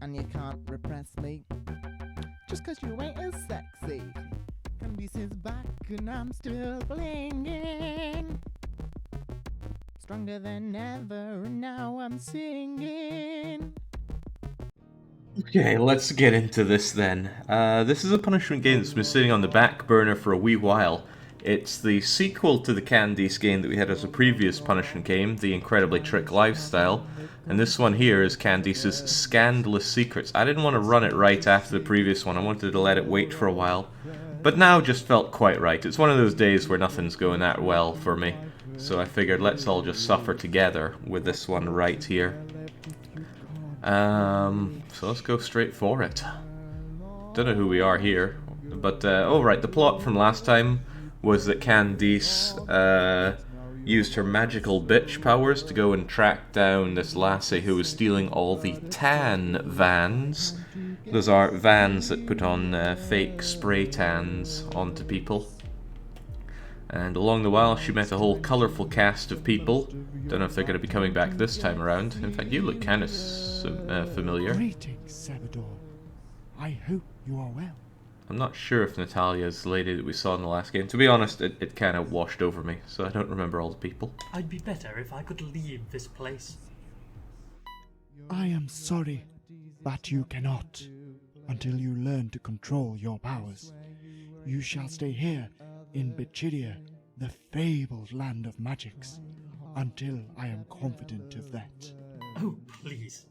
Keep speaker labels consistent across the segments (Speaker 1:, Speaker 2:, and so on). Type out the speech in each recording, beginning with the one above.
Speaker 1: and you can't repress me. Just 'cause you ain't as sexy. Candice is back and I'm still blinging. Stronger than ever and now I'm singing.
Speaker 2: Okay, let's get into this then. This is a punishment game that's been sitting on the back burner for a wee while. It's the sequel to the Candice game that we had as a previous punishment game, the Incredibly Trick Lifestyle, and this one here is Candice's Scandalous Secrets. I didn't want to run it right after the previous one, I wanted to let it wait for a while, but now just felt quite right. It's one of those days where nothing's going that well for me, so I figured let's all just suffer together with this one right here. So let's go straight for it. Don't know who we are here, but oh right, the plot from last time was that Candice used her magical bitch powers to go and track down this lassie who was stealing all the tan vans. Those are vans that put on fake spray tans onto people. And along the while, she met a whole colourful cast of people. Don't know if they're going to be coming back this time around. In fact, you look kind of familiar.
Speaker 3: Greetings, Sabador. I hope you are well.
Speaker 2: I'm not sure if Natalia's the lady that we saw in the last game. To be honest, it kind of washed over me, so I don't remember all the people.
Speaker 4: I'd be better if I could leave this place.
Speaker 3: I am sorry, but you cannot. Until you learn to control your powers. You shall stay here in Bichidia, the fabled land of magics, until I am confident of that.
Speaker 4: Oh, please.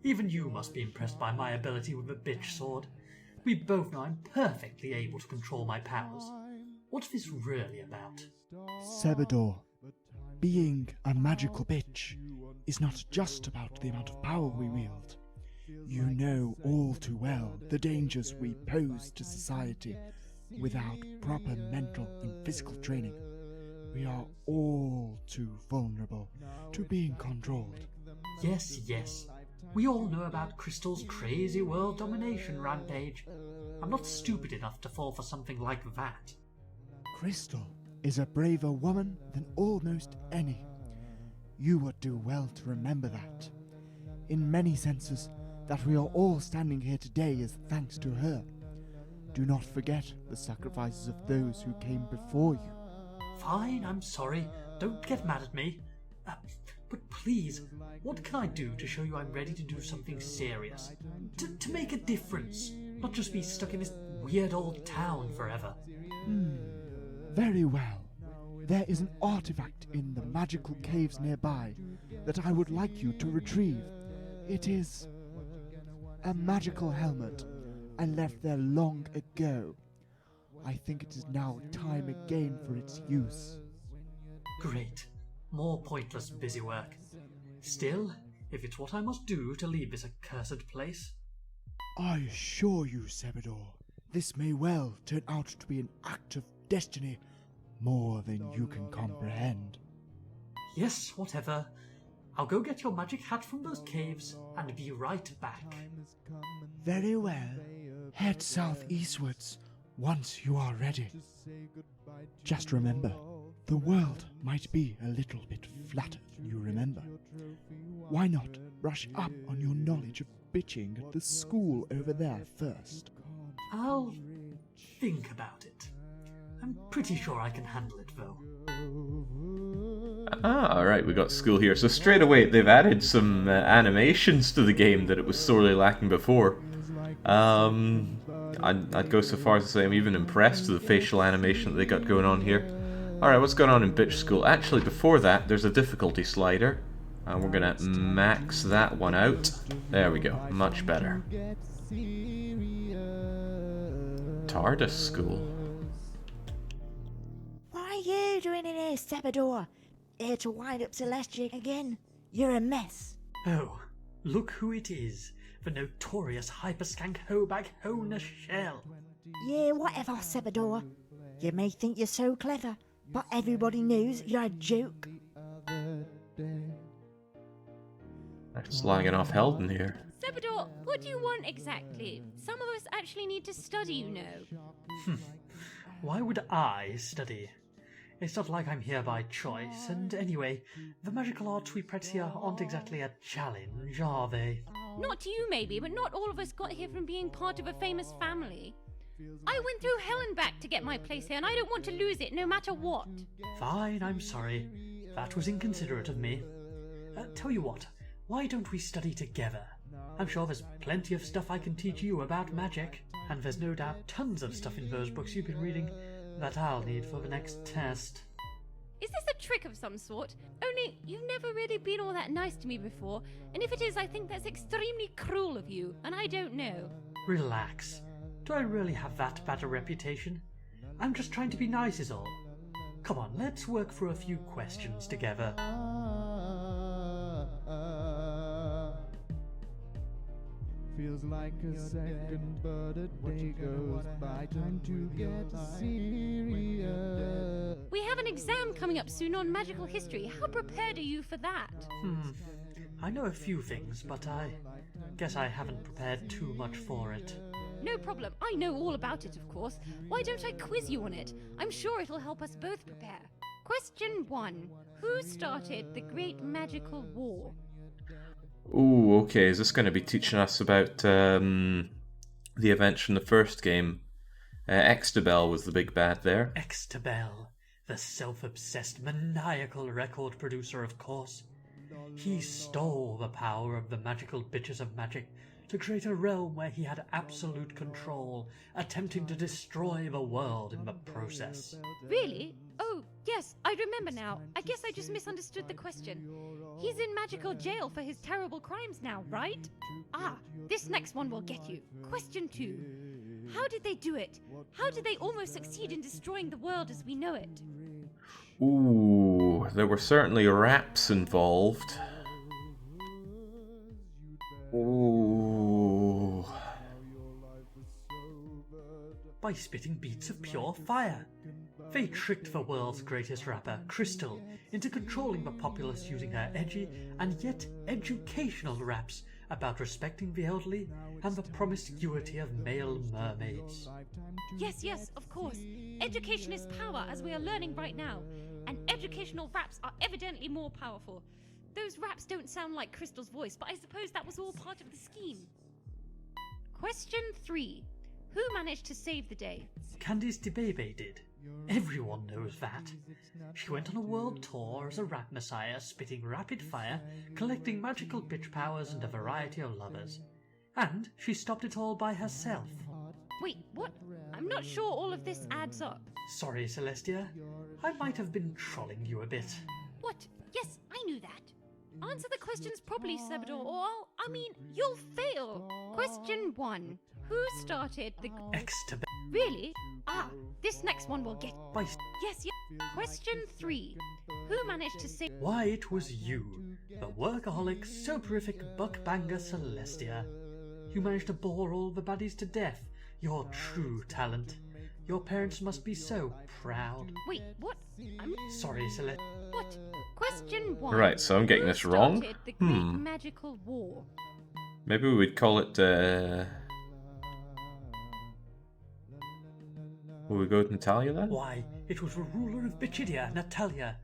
Speaker 4: Even you must be impressed by my ability with a bitch sword. We both know I'm perfectly able to control my powers. What's this really about?
Speaker 3: Sabador, being a magical bitch is not just about the amount of power we wield. You know all too well the dangers we pose to society without proper mental and physical training. We are all too vulnerable to being controlled.
Speaker 4: Yes. We all know about Crystal's crazy world domination rampage. I'm not stupid enough to fall for something like that.
Speaker 3: Crystal is a braver woman than almost any. You would do well to remember that. In many senses, that we are all standing here today is thanks to her. Do not forget the sacrifices of those who came before you.
Speaker 4: Fine, I'm sorry. Don't get mad at me. But please, what can I do to show you I'm ready to do something serious? To make a difference, not just be stuck in this weird old town forever.
Speaker 3: Very well. There is an artifact in the magical caves nearby that I would like you to retrieve. It is a magical helmet I left there long ago. I think it is now time again for its use.
Speaker 4: Great. More pointless busy work. Still, if it's what I must do to leave this accursed place...
Speaker 3: I assure you, Sabador, this may well turn out to be an act of destiny more than you can comprehend.
Speaker 4: Yes, whatever. I'll go get your magic hat from those caves and be right back.
Speaker 3: Very well. Head southeastwards once you are ready. Just remember, the world might be a little bit flatter than you remember. Why not brush up on your knowledge of bitching at the school over there first?
Speaker 4: I'll think about it. I'm pretty sure I can handle it, though.
Speaker 2: Alright, we got school here. So straight away, they've added some animations to the game that it was sorely lacking before. I'd go so far as to say I'm even impressed with the facial animation that they got going on here. Alright, what's going on in bitch school? Actually, before that, there's a difficulty slider. And we're gonna max that one out. There we go, much better. TARDIS school.
Speaker 5: What are you doing in here, Sabador? Here to wind up Celestia again? You're a mess.
Speaker 4: Oh, look who it is. The notorious hyperskank Hobag Hona Shell.
Speaker 5: Yeah, whatever, Sabador. You may think you're so clever, but everybody knows you're a joke.
Speaker 2: I'm slagging off Helden here.
Speaker 6: Sabador, what do you want exactly? Some of us actually need to study, you know.
Speaker 4: Why would I study? It's not like I'm here by choice, and anyway, the magical arts we practice here aren't exactly a challenge, are they?
Speaker 6: Not to you, maybe, but not all of us got here from being part of a famous family. I went through hell and back to get my place here, and I don't want to lose it, no matter what.
Speaker 4: Fine, I'm sorry. That was inconsiderate of me. Tell you what, why don't we study together? I'm sure there's plenty of stuff I can teach you about magic, and there's no doubt tons of stuff in those books you've been reading that I'll need for the next test.
Speaker 6: Is this a trick of some sort? Only, you've never really been all that nice to me before, and if it is, I think that's extremely cruel of you, and I don't know.
Speaker 4: Relax. Do I really have that bad a reputation? I'm just trying to be nice is all. Come on, let's work through a few questions together.
Speaker 1: Feels like a second, but a day goes by. Time to get serious.
Speaker 6: We have an exam coming up soon on magical history. How prepared are you for that?
Speaker 4: I know a few things, but I guess I haven't prepared too much for it.
Speaker 6: No problem. I know all about it, of course. Why don't I quiz you on it? I'm sure it'll help us both prepare. Question 1. Who started the Great Magical War?
Speaker 2: Ooh, okay, is this going to be teaching us about the events from the first game? Extabel was the big bad there.
Speaker 4: Extabel, the self-obsessed, maniacal record producer, of course. He stole the power of the magical bitches of magic to create a realm where he had absolute control, attempting to destroy the world in the process.
Speaker 6: Really? Oh, yes, I remember now. I guess I just misunderstood the question. He's in magical jail for his terrible crimes now, right? Ah, this next one will get you. Question 2. How did they do it? How did they almost succeed in destroying the world as we know it?
Speaker 2: Ooh, there were certainly raps involved. Ooh.
Speaker 4: By spitting beats of pure fire. They tricked the world's greatest rapper, Crystal, into controlling the populace using her edgy and yet educational raps about respecting the elderly and the promiscuity of male mermaids.
Speaker 6: Yes, of course. Education is power, as we are learning right now. And educational raps are evidently more powerful. Those raps don't sound like Crystal's voice, but I suppose that was all part of the scheme. Question 3. Who managed to save the day?
Speaker 4: Candice DeBébé's did. Everyone knows that. She went on a world tour as a rap messiah, spitting rapid fire, collecting magical bitch powers and a variety of lovers. And she stopped it all by herself.
Speaker 6: Wait, what? I'm not sure all of this adds up.
Speaker 4: Sorry, Celestia. I might have been trolling you a bit.
Speaker 6: What? Yes, I knew that. Answer the questions properly, Sebador, or you'll fail. Question 1. Who started the...
Speaker 4: Extabel.
Speaker 6: Really? Ah, this next one will get...
Speaker 4: By...
Speaker 6: Yes. Question 3. Who managed to save...
Speaker 4: Why, it was you, the workaholic, soporific buckbanger Celestia. You managed to bore all the baddies to death. Your true talent. Your parents must be so proud.
Speaker 6: Wait, what? I'm...
Speaker 4: Sorry, Celestia.
Speaker 6: What? Question 1.
Speaker 2: Right, so I'm getting this wrong.
Speaker 6: Who started the Great Magical War?
Speaker 2: Maybe we'd call it, Will we go with Natalia then?
Speaker 4: Why, it was the ruler of Bichidia, Natalia.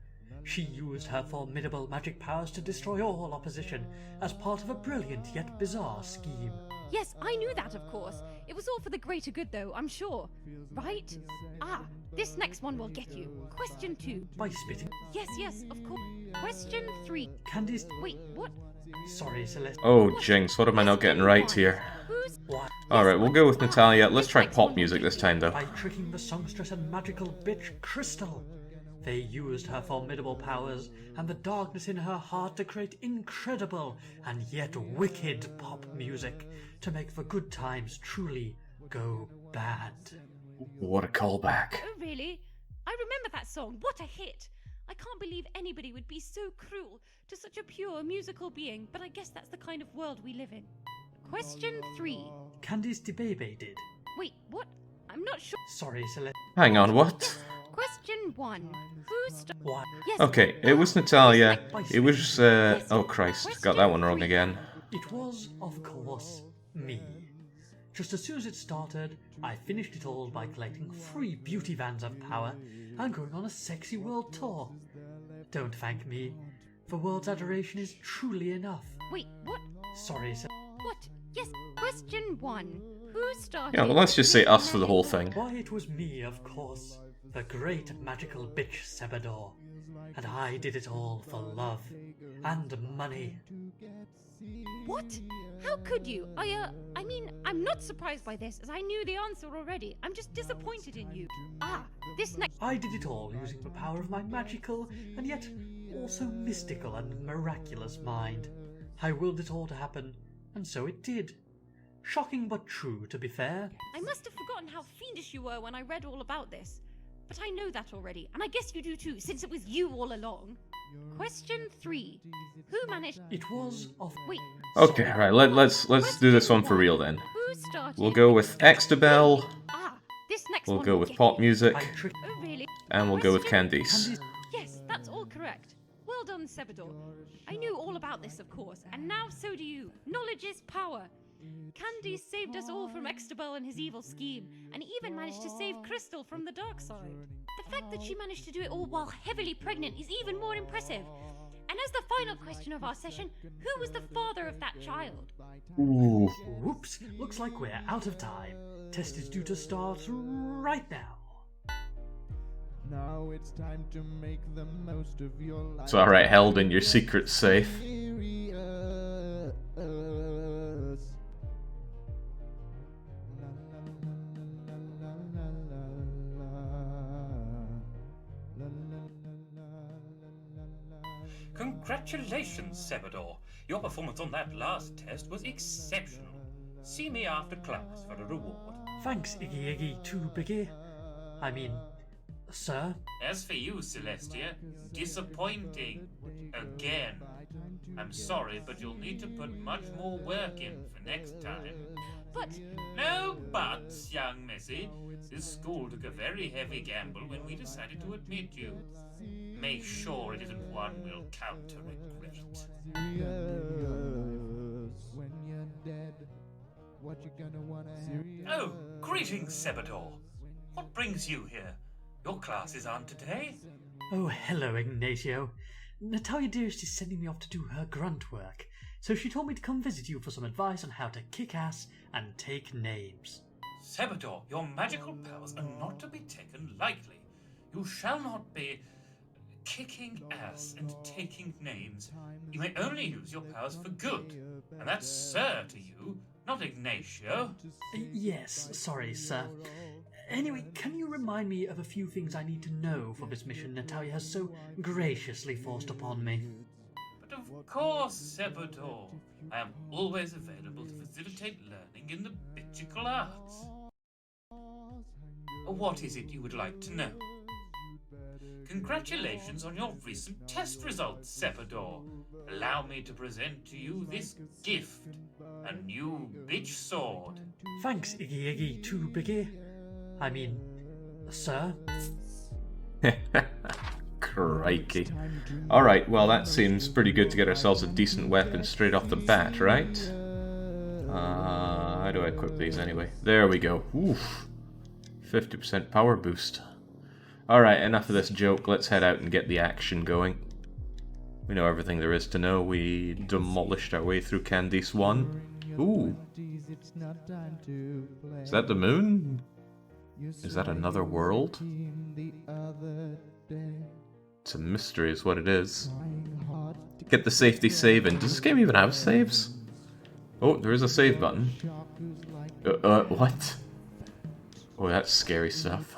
Speaker 4: She used her formidable magic powers to destroy all opposition as part of a brilliant yet bizarre scheme.
Speaker 6: Yes, I knew that, of course. It was all for the greater good, though, I'm sure. Right? Ah, this next one will get you. Question 2.
Speaker 4: By spitting...
Speaker 6: Yes, of course. Question 3.
Speaker 4: Candice...
Speaker 6: Wait, what?
Speaker 4: Sorry, Celeste.
Speaker 2: Oh, jinx, what am I not getting right here?
Speaker 6: Who's...
Speaker 4: What?
Speaker 2: Alright, we'll go with Natalia. Let's try pop music this time, though.
Speaker 4: By tricking the songstress and magical bitch, Crystal. They used her formidable powers and the darkness in her heart to create incredible and yet wicked pop music to make the good times truly go bad.
Speaker 2: What a callback.
Speaker 6: Oh, really? I remember that song. What a hit. I can't believe anybody would be so cruel to such a pure musical being, but I guess that's the kind of world we live in. Question 3.
Speaker 4: Candice DeBébé's did.
Speaker 6: Wait, what? I'm not sure.
Speaker 4: Sorry, Celeste.
Speaker 2: Hang on, what?
Speaker 6: Question 1. Who started...
Speaker 4: What?
Speaker 6: Yes.
Speaker 2: Okay, it was Natalia. It was, oh Christ, got that one wrong again.
Speaker 4: It was, of course, me. Just as soon as it started, I finished it all by collecting 3 beauty vans of power and going on a sexy world tour. Don't thank me. The world's adoration is truly enough.
Speaker 6: Wait, what?
Speaker 4: Sorry, sir.
Speaker 6: What? Yes, question 1. Who started...
Speaker 2: Yeah, well, let's just say us for the whole thing.
Speaker 4: Why, it was me, of course. The great magical bitch Sebador. And I did it all for love and money.
Speaker 6: What? How could you? I mean, I'm not surprised by this, as I knew the answer already. I'm just disappointed in you. This next...
Speaker 4: I did it all using the power of my magical and yet also mystical and miraculous mind. I willed it all to happen, and so it did. Shocking but true, to be fair.
Speaker 6: I must have forgotten how fiendish you were when I read all about this. But I know that already, and I guess you do too, since it was you all along. Question 3. Who managed...
Speaker 4: It was of...
Speaker 6: Wait.
Speaker 2: Okay, right, let's do this one for real then.
Speaker 6: Who started...
Speaker 2: We'll go with DeBébé's,
Speaker 6: this next
Speaker 2: we'll
Speaker 6: one
Speaker 2: go
Speaker 6: will
Speaker 2: with
Speaker 6: get
Speaker 2: pop
Speaker 6: you.
Speaker 2: music,
Speaker 6: Oh, really?
Speaker 2: and we'll go with
Speaker 6: Question-
Speaker 2: Candice.
Speaker 6: Yes, that's all correct. Well done, Sebador. I knew all about this, of course, and now so do you. Knowledge is power. Candice saved us all from Extabel and his evil scheme, and even managed to save Crystal from the dark side. The fact that she managed to do it all while heavily pregnant is even more impressive. And as the final question of our session, who was the father of that child?
Speaker 2: Ooh.
Speaker 4: Whoops, looks like we're out of time. Test is due to start right now.
Speaker 1: Now it's time to make the most of your life.
Speaker 2: It's alright, held in your secret safe.
Speaker 7: Congratulations, Sebador. Your performance on that last test was exceptional. See me after class for a reward.
Speaker 4: Thanks, Iggy Iggy, too, Biggie. I mean, sir.
Speaker 7: As for you, Celestia, disappointing. Again. I'm sorry, but you'll need to put much more work in for next time.
Speaker 6: But...
Speaker 7: No buts, young Missy. This school took a very heavy gamble when we decided to admit you. Make sure it isn't one we'll counter regret.
Speaker 1: When you're dead, what you gonna wanna
Speaker 7: Oh, greetings, Sebador. What brings you here? Your classes aren't today.
Speaker 4: Oh, hello, Ignacio. Natalia dearest is sending me off to do her grunt work, so she told me to come visit you for some advice on how to kick ass and take names.
Speaker 7: Sebador, your magical powers are not to be taken lightly. You shall not be kicking ass and taking names. You may only use your powers for good, and that's Sir to you, not Ignacio.
Speaker 4: Yes, sorry, sir. Anyway, can you remind me of a few things I need to know for this mission Natalia has so graciously forced upon me?
Speaker 7: But of course, Sebador. I am always available to facilitate learning in the magical arts. What is it you would like to know? Congratulations on your recent test results, Sebador. Allow me to present to you this gift, a new bitch sword.
Speaker 4: Thanks, Iggy Iggy, too, Biggie. I mean, sir.
Speaker 2: Crikey. Alright, well that seems pretty good to get ourselves a decent weapon straight off the bat, right? How do I equip these anyway? There we go. Oof. 50% power boost. Alright, enough of this joke. Let's head out and get the action going. We know everything there is to know. We demolished our way through Candice 1. Ooh. Is that the moon? Is that another world? It's a mystery is what it is. Get the safety save in. Does this game even have saves? Oh, there is a save button. What? Oh, that's scary stuff.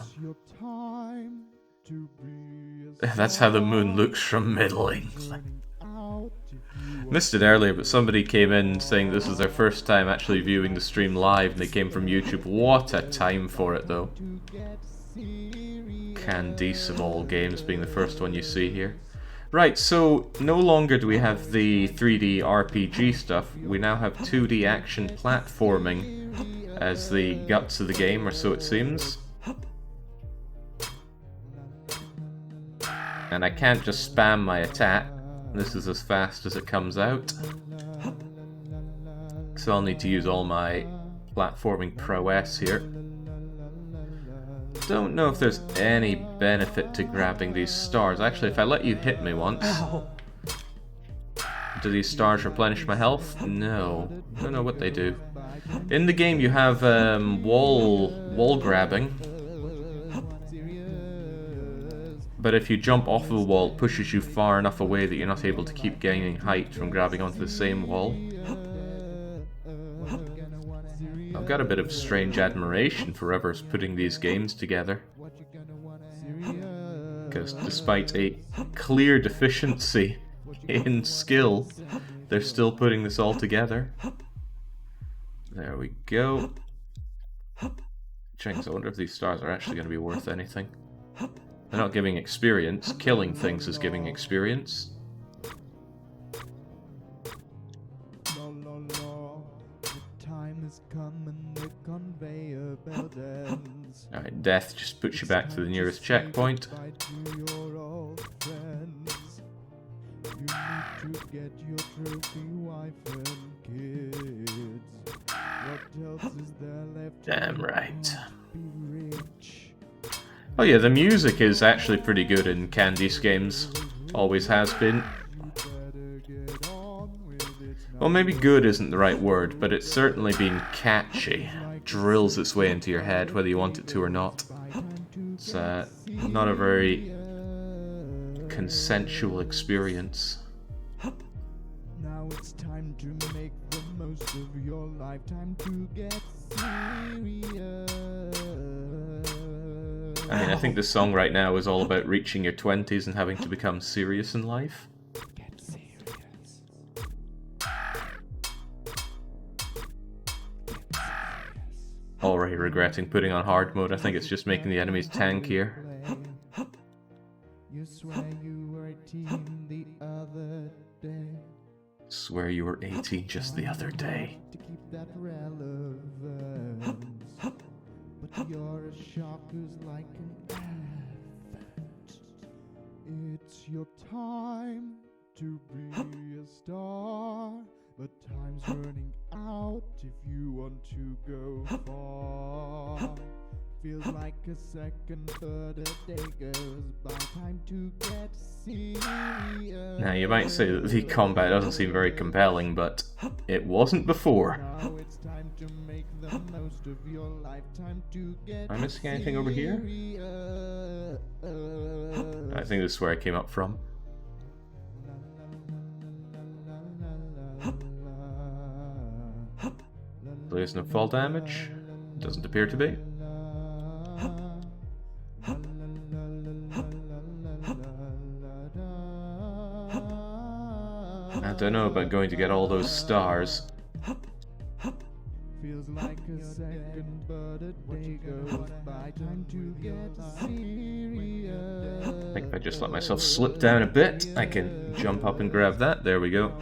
Speaker 2: That's how the moon looks from Middle England. Missed it earlier, but somebody came in saying this is their first time actually viewing the stream live, and they came from YouTube. What a time for it, though. Candice of all games being the first one you see here. Right, so no longer do we have the 3D RPG stuff. We now have 2D action platforming as the guts of the game, or so it seems. And I can't just spam my attack. This is as fast as it comes out. So I'll need to use all my platforming prowess here. Don't know if there's any benefit to grabbing these stars. Actually, if I let you hit me once...
Speaker 4: Ow.
Speaker 2: Do these stars replenish my health? No. I don't know what they do. In the game you have wall grabbing. But if you jump off of a wall, it pushes you far enough away that you're not able to keep gaining height from grabbing onto the same wall. I've got a bit of strange admiration for whoever's putting these games together. Because despite a clear deficiency in skill, they're still putting this all together. There we go. Jinx, I wonder if these stars are actually going to be worth anything. They're not giving experience. Killing things is giving experience. Alright, death just puts you back to the nearest checkpoint. Damn right. Oh yeah, the music is actually pretty good in Candice games. Always has been. Well, maybe good isn't the right word, but it's certainly been catchy. Drills its way into your head, whether you want it to or not. It's not a very consensual experience.
Speaker 1: Now it's time to make the most of your lifetime to get serious.
Speaker 2: I mean, I think this song right now is all about reaching your 20s and having to become serious in life.
Speaker 1: Get serious.
Speaker 2: Already regretting putting on hard mode. I think it's just making the enemies tankier.
Speaker 1: You swear you were 18 the other day.
Speaker 2: Swear you were 18 just the other day.
Speaker 1: To keep that relevance. But you're a shark who's like an elephant. It's your time to be a star. But time's running out if you want to go far. Feels like a second, but a day goes by. Time to get serious.
Speaker 2: Now, you might say that the combat doesn't seem very compelling, but it wasn't before.
Speaker 1: Now it's time to make the most of your lifetime to get
Speaker 2: Am I missing anything over here? I think this is where I came up from. There's no fall damage. Doesn't appear to be. I don't know about going to get all those stars.
Speaker 1: Feels like a second, but a day goes by. Time to get serious.
Speaker 2: I think if I just let myself slip down a bit, I can jump up and grab that. There we go.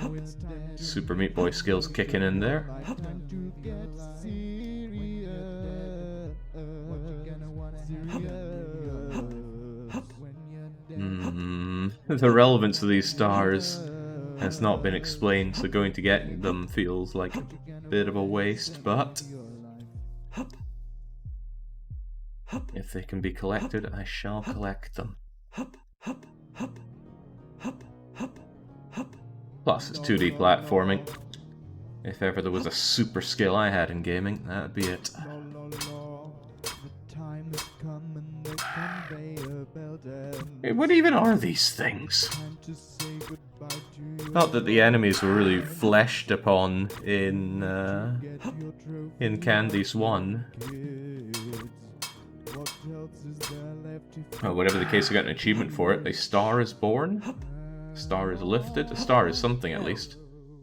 Speaker 2: Super Meat Boy skills kicking in there.
Speaker 1: Time to get serious. What you gonna want
Speaker 2: The relevance of these stars has not been explained, so going to get them feels like a bit of a waste, but if they can be collected, I shall collect them. Plus, it's 2D platforming. If ever there was a super skill I had in gaming, that'd be it. Hey, what even are these things? Not that the enemies were really fleshed upon in Candice 1. Well, whatever the case, I got an achievement for it. A star is born? A star is lifted? A star is something, at least.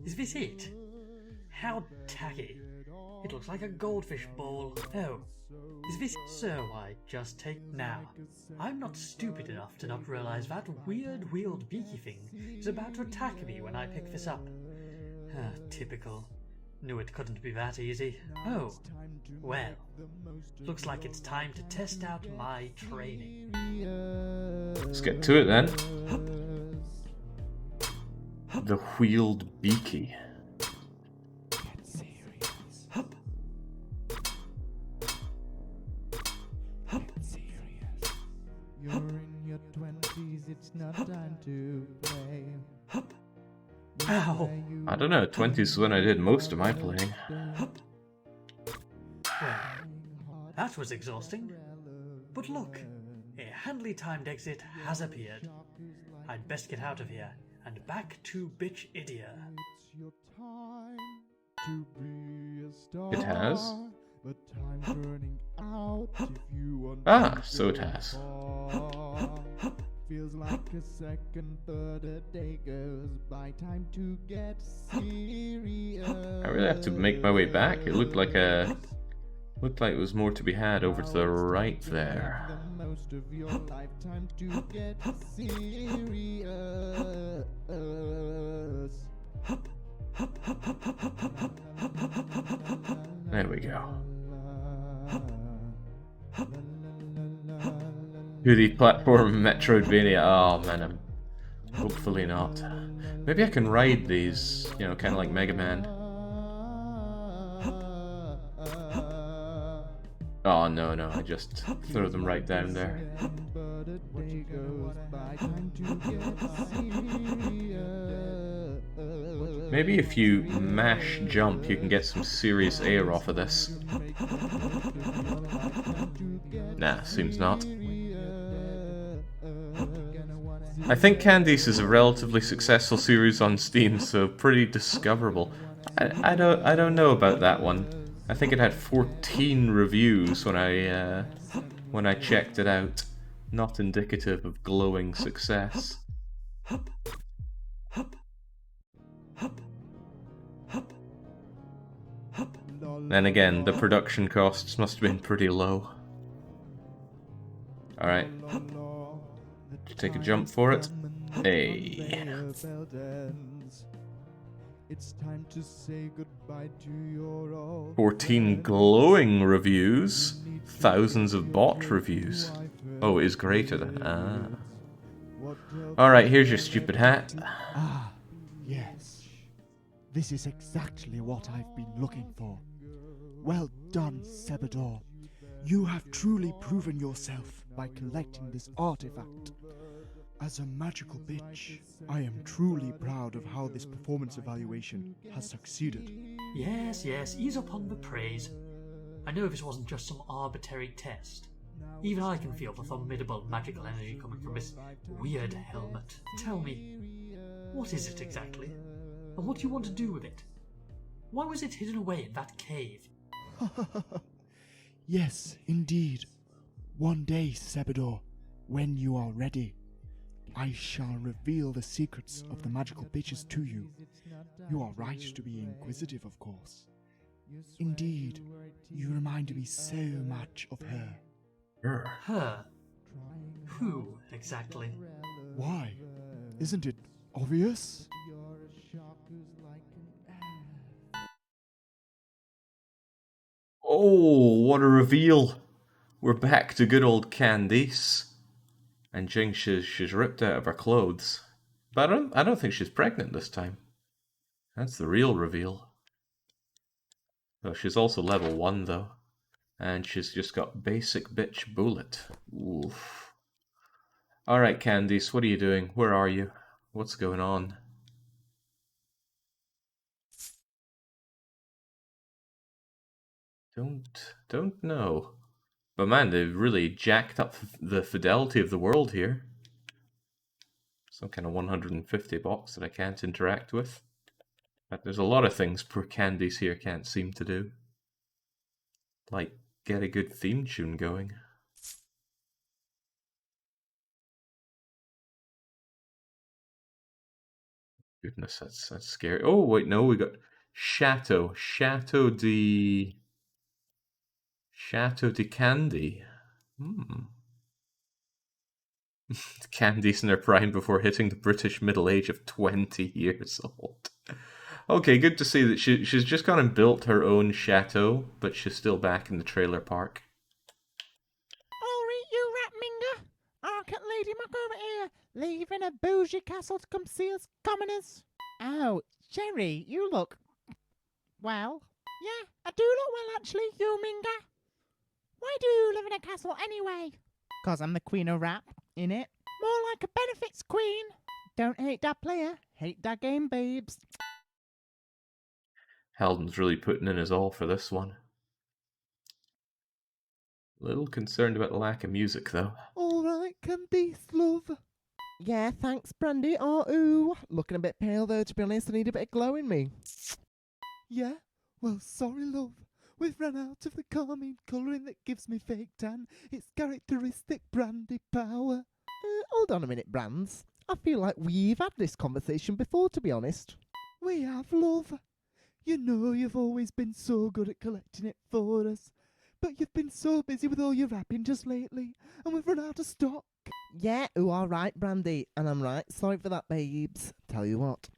Speaker 4: Is this it? How tacky. It looks like a goldfish ball. Oh, is this so? I just take now. I'm not stupid enough to not realize that weird wheeled beaky thing is about to attack me when I pick this up. Typical. Knew it couldn't be that easy. Oh, well, looks like it's time to test out my training.
Speaker 2: Let's get to it then. The wheeled beaky.
Speaker 4: Ow.
Speaker 2: I don't know, 20s is when I did most of my playing.
Speaker 4: Well, that was exhausting. But look, a handily timed exit has appeared. I'd best get out of here and back to Bitch Idia.
Speaker 2: It has? Ah, so it has.
Speaker 1: Feels like a second, but a day goes by. Time to get serious.
Speaker 2: I really have to make my way back. It looked like it was more to be had over to the right there.
Speaker 1: The most of your lifetime to get serious.
Speaker 2: There we go. 2D platform Metroidvania. Oh man, hopefully not. Maybe I can ride these, you know, kind of like Mega Man. Oh no, I just throw them right down there. Maybe if you mash jump, you can get some serious air off of this. Nah, seems not. I think Candice is a relatively successful series on Steam, so pretty discoverable. I don't know about that one. I think it had 14 reviews when I checked it out. Not indicative of glowing success. Then again, the production costs must have been pretty low. Alright. Take a jump for it. Hey.
Speaker 1: It's time to say goodbye to your old
Speaker 2: 14 glowing reviews. Thousands of bot reviews. Oh, it is greater than. Ah. Alright, here's your stupid hat.
Speaker 3: Ah, yes. This is exactly what I've been looking for. Well done, Sebador. You have truly proven yourself by collecting this artifact. As a magical bitch, I am truly proud of how this performance evaluation has succeeded.
Speaker 4: Yes, ease up on the praise. I know this wasn't just some arbitrary test. Even I can feel the formidable magical energy coming from this weird helmet. Tell me, what is it exactly? And what do you want to do with it? Why was it hidden away in that cave?
Speaker 3: Yes, indeed. One day, Sebador, when you are ready, I shall reveal the secrets of the magical bitches to you. You are right to be inquisitive, of course. Indeed, you remind me so much of her.
Speaker 4: Her? Who, exactly?
Speaker 3: Why? Isn't it obvious?
Speaker 2: Oh, what a reveal! We're back to good old Candice. And Jing, she's ripped out of her clothes. But I don't think she's pregnant this time. That's the real reveal. Oh, she's also level 1 though. And she's just got basic bitch bullet. Oof. Alright, Candice, what are you doing? Where are you? What's going on? Don't know. But man, they've really jacked up the fidelity of the world here. Some kind of 150 box that I can't interact with. But there's a lot of things poor Candice here can't seem to do. Like, get a good theme tune going. Goodness, that's scary. Oh, wait, no, we got Chateau de Candy. Candice in her prime before hitting the British middle age of 20 years old. Okay, good to see that she's just gone and built her own chateau, but she's still back in the trailer park.
Speaker 1: Alright, you rat minger. I can't Lady Muck over here, leaving a bougie castle to come see us commoners. Oh, Jerry, you look... well. Yeah, I do look well actually, you minger. Why do you live in a castle anyway? 'Cause I'm the queen of rap, innit? More like a benefits queen. Don't hate that player, hate that game, babes.
Speaker 2: Heldon's really putting in his all for this one. A little concerned about the lack of music, though.
Speaker 1: Alright, Candice, love. Yeah, thanks, Brandy. Oh, ooh. Looking a bit pale, though, to be honest. I need a bit of glow in me. Yeah? Well, sorry, love. We've run out of the calming colouring that gives me fake tan. It's characteristic brandy power. Hold on a minute, Brands. I feel like we've had this conversation before, to be honest. We have, love. You know you've always been so good at collecting it for us. But you've been so busy with all your rapping just lately, and we've run out of stock. Yeah, all right, Brandy. And I'm right. Sorry for that, babes. Tell you what.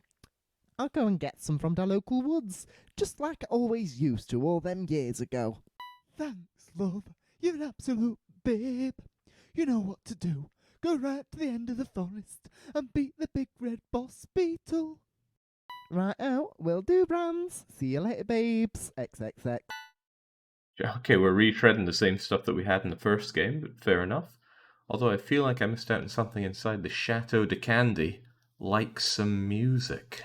Speaker 1: I'll go and get some from the local woods, just like I always used to all them years ago. Thanks, love. You're an absolute babe. You know what to do. Go right to the end of the forest and beat the big red boss beetle. Right out, will do, Brands. See you later, babes. XXX.
Speaker 2: Okay, we're retreading the same stuff that we had in the first game, but fair enough. Although I feel like I missed out on something inside the Chateau de Candy, like some music.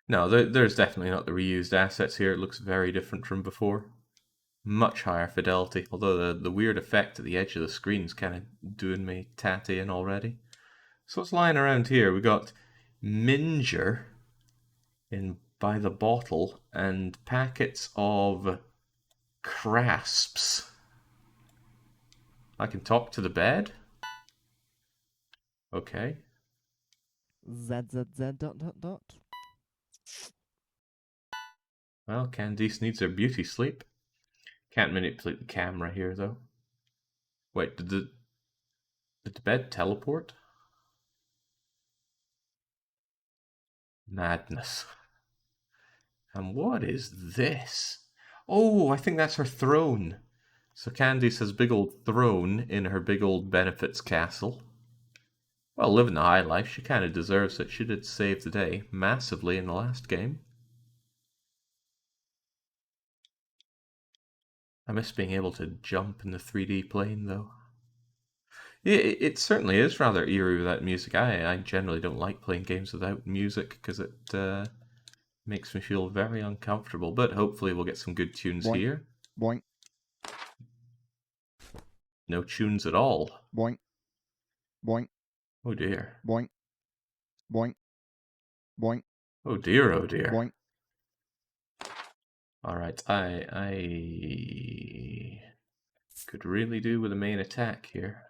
Speaker 2: No, there's definitely not the reused assets here. It looks very different from before. Much higher fidelity, although the weird effect at the edge of the screen is kind of doing me tatty in already. So what's lying around here? We got Minger in by the bottle and packets of crasps. I can talk to the bed? Okay.
Speaker 1: ZZZ ...
Speaker 2: Well, Candice needs her beauty sleep. Can't manipulate the camera here, though. Wait, did the bed teleport? Madness. And what is this? Oh, I think that's her throne. So Candice has a big old throne in her big old benefits castle. Well, living the high life, she kind of deserves it. She did save the day massively in the last game. I miss being able to jump in the 3D plane, though. It certainly is rather eerie without music. I generally don't like playing games without music because it makes me feel very uncomfortable. But hopefully we'll get some good tunes
Speaker 3: Boink.
Speaker 2: here.
Speaker 3: Boink,
Speaker 2: No tunes at all.
Speaker 3: boink, boink,
Speaker 2: Oh dear.
Speaker 3: boink, boink, boink,
Speaker 2: Oh dear, oh dear.
Speaker 3: boink.
Speaker 2: Alright, I could really do with a main attack here.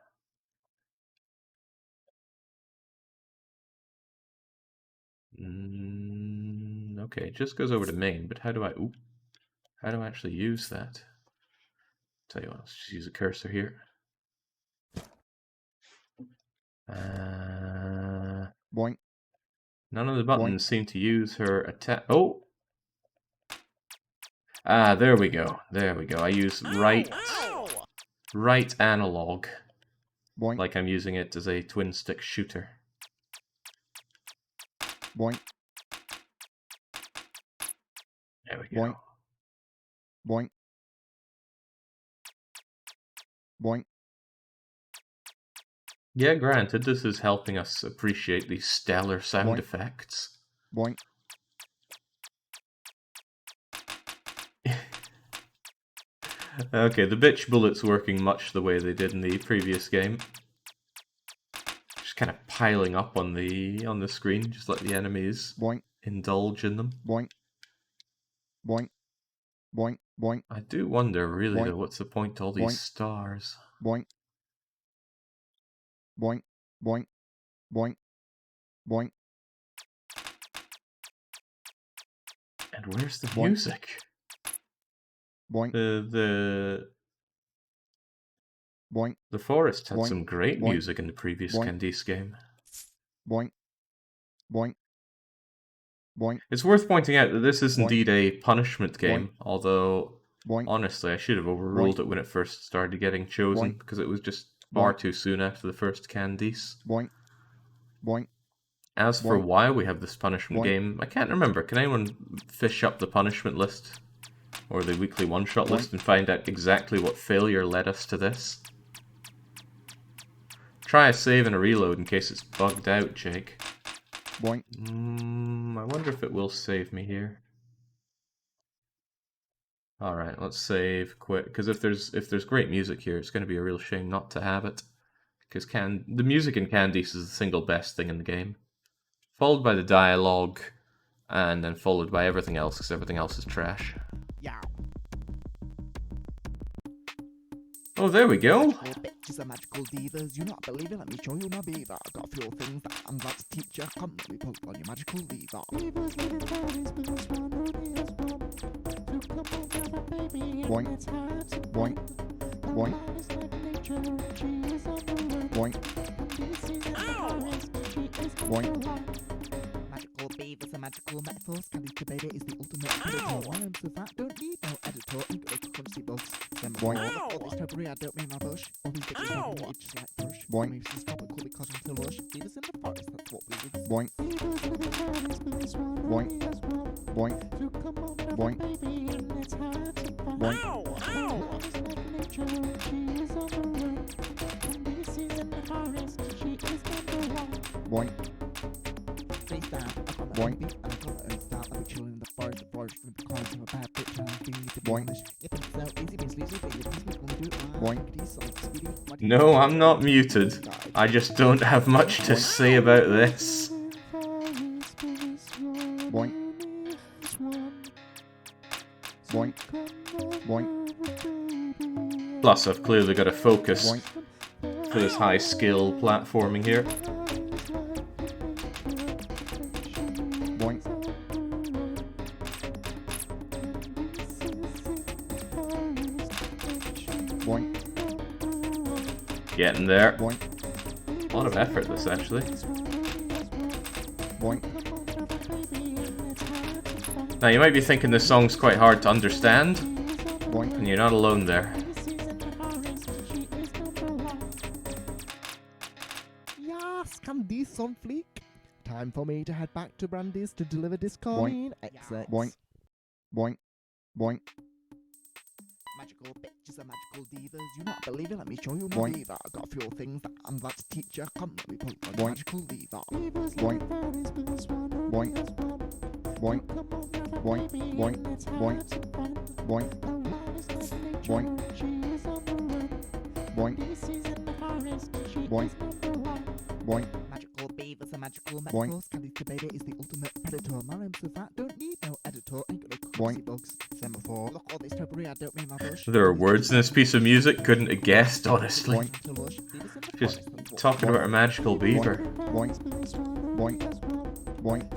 Speaker 2: Okay, it just goes over to main, but how do I actually use that? Tell you what, let's just use a cursor here.
Speaker 3: Boink.
Speaker 2: None of the buttons seem to use her attack. Oh! Ah, there we go. There we go. I use right analog.
Speaker 3: Boink.
Speaker 2: Like I'm using it as a twin stick shooter.
Speaker 3: Boink.
Speaker 2: There we go.
Speaker 3: Boink. Boink. Boink.
Speaker 2: Yeah, granted, this is helping us appreciate these stellar sound
Speaker 3: Boink.
Speaker 2: effects.
Speaker 3: Boink.
Speaker 2: Okay, the bitch bullet's working much the way they did in the previous game. Just kind of piling up on the screen, just let the enemies
Speaker 3: Boink.
Speaker 2: indulge in them.
Speaker 3: Boink. Boink. Boink. Boink.
Speaker 2: I do wonder, really,
Speaker 3: Boink.
Speaker 2: though, what's the point to all these
Speaker 3: Boink.
Speaker 2: stars?
Speaker 3: Boink. Boink. Boink. Boink. Boink.
Speaker 2: And where's the
Speaker 3: Boink.
Speaker 2: music?
Speaker 3: Boink.
Speaker 2: The
Speaker 3: Boink.
Speaker 2: forest had
Speaker 3: Boink.
Speaker 2: some great
Speaker 3: Boink.
Speaker 2: music in the previous
Speaker 3: Boink.
Speaker 2: Candice game.
Speaker 3: Boink. Boink. Boink.
Speaker 2: It's worth pointing out that this is
Speaker 3: Boink.
Speaker 2: indeed a punishment game, although
Speaker 3: Boink.
Speaker 2: honestly I should have overruled
Speaker 3: Boink.
Speaker 2: it when it first started getting chosen,
Speaker 3: Boink.
Speaker 2: because it was just far
Speaker 3: Boink.
Speaker 2: too soon after the first Candice.
Speaker 3: Boink. Boink.
Speaker 2: As for
Speaker 3: Boink.
Speaker 2: why we have this punishment
Speaker 3: Boink.
Speaker 2: game, I can't remember. Can anyone fish up the punishment list or the weekly one-shot
Speaker 3: Boink.
Speaker 2: list and find out exactly what failure led us to this? Try a save and a reload in case it's bugged out, Jake.
Speaker 3: Boink.
Speaker 2: I wonder if it will save me here. Alright, let's save quick, because if there's great music here, it's going to be a real shame not to have it. Because the music in Candice is the single best thing in the game. Followed by the dialogue, and then followed by everything else, because everything else is trash.
Speaker 1: Yeah.
Speaker 2: Oh, there we go!
Speaker 1: Bitches are magical divas, you not believe it, let me show you my beaver. I got a few things that I'm about to teach you, come let me poke on your magical lever.
Speaker 3: Boink. Boink. Boink. Boink. Boink.
Speaker 1: Magical beavers are magical metaphors. Candice DeBébé's is the ultimate predator. I'm so fat, don't need no editor. Ain't got crunchy bugs. Then
Speaker 3: Boink.
Speaker 1: all this strawberry, I don't mean my bush. All these bitches don't need just like push.
Speaker 3: Boink.
Speaker 1: Moves is topical because I'm too lush. Beavers in the forest, that's what we would.
Speaker 3: Boink. Boink. Boink. Boink. Boink. Boink. Boink. Boink.
Speaker 2: No, I'm not muted. I just don't have much to say about this.
Speaker 3: Boink. Boink. Boink.
Speaker 2: Plus, I've clearly got to focus
Speaker 3: Boink.
Speaker 2: for this high skill platforming here.
Speaker 3: Boink. Boink.
Speaker 2: Getting there.
Speaker 3: Boink.
Speaker 2: A lot of effort, this actually.
Speaker 3: Boink.
Speaker 2: Now, you might be thinking this song's quite hard to understand,
Speaker 3: Boink.
Speaker 2: and you're not alone there.
Speaker 1: Yes, Candice on fleek. Time for me to head back to Brandy's to deliver this coin. XX.
Speaker 3: Boink. Boink. Boink.
Speaker 1: Magical bitches are magical divas. You not believe it? Let me show you my
Speaker 3: Boink.
Speaker 1: beaver. I got a few things that I'm about to teach you. Come let me poke on
Speaker 3: Boink.
Speaker 1: your magical lever.
Speaker 3: Boink. Boink. Boink. Boink. Boink. Boink. Boink. Boink. Boink. Boink. Boink.
Speaker 1: Magical beavers are magical
Speaker 3: Boink.
Speaker 1: metaphors. Candice DeBébé's is the ultimate predator. My name's so fat, don't need no editor. Ain't got no
Speaker 3: Boink.
Speaker 1: crazy bugs. Semaphore. Look all this strawberry, I don't mean my bush.
Speaker 2: There are words in this piece of music, couldn't have guessed, honestly.
Speaker 3: Boink.
Speaker 2: Just talking about a magical beaver.
Speaker 3: Boink. Boink. Boink.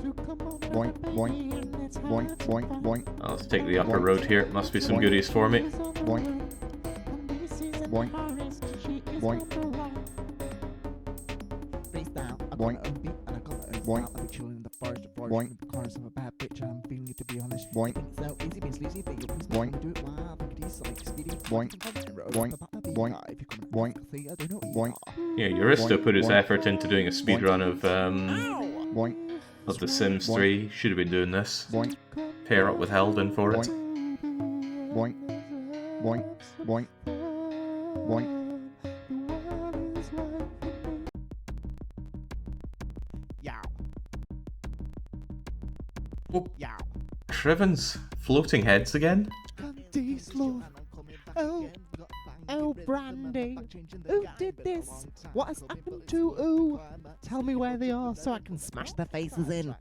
Speaker 3: Boink. Boink. Boink. Boink. Boink.
Speaker 2: Oh, let's take the upper road here. Must be some goodies for me.
Speaker 3: Boink. Boink. Boink.
Speaker 1: Freestyle. I got
Speaker 3: Boink.
Speaker 1: my own beat and I got my own
Speaker 3: Boink.
Speaker 1: style. I'll be chilling in the forest,
Speaker 3: Boink.
Speaker 1: in the corners of a bad bitch, and I'm feeling it to be honest.
Speaker 3: Boink.
Speaker 1: Think so easy, being sleazy, but you'll please
Speaker 3: Boink.
Speaker 1: me do it wild. Think it is like speedy.
Speaker 3: Boink. Boink.
Speaker 1: Boink.
Speaker 3: Boink.
Speaker 1: See, I don't know
Speaker 3: Boink.
Speaker 2: Yeah, Euristo put his
Speaker 3: Boink.
Speaker 2: effort into doing a speedrun
Speaker 3: Boink.
Speaker 2: of The Sims 3. Should have been doing this.
Speaker 3: Boink.
Speaker 2: Pair up with Helden for it.
Speaker 3: Boink. Boink. Boink. Boink.
Speaker 1: Yow.
Speaker 2: Oh.
Speaker 1: Yow.
Speaker 2: Shrivens, floating heads again?
Speaker 1: Candice, love. Oh, Brandy. Who did this? What has happened to who? Tell me where they are so I can smash their faces in.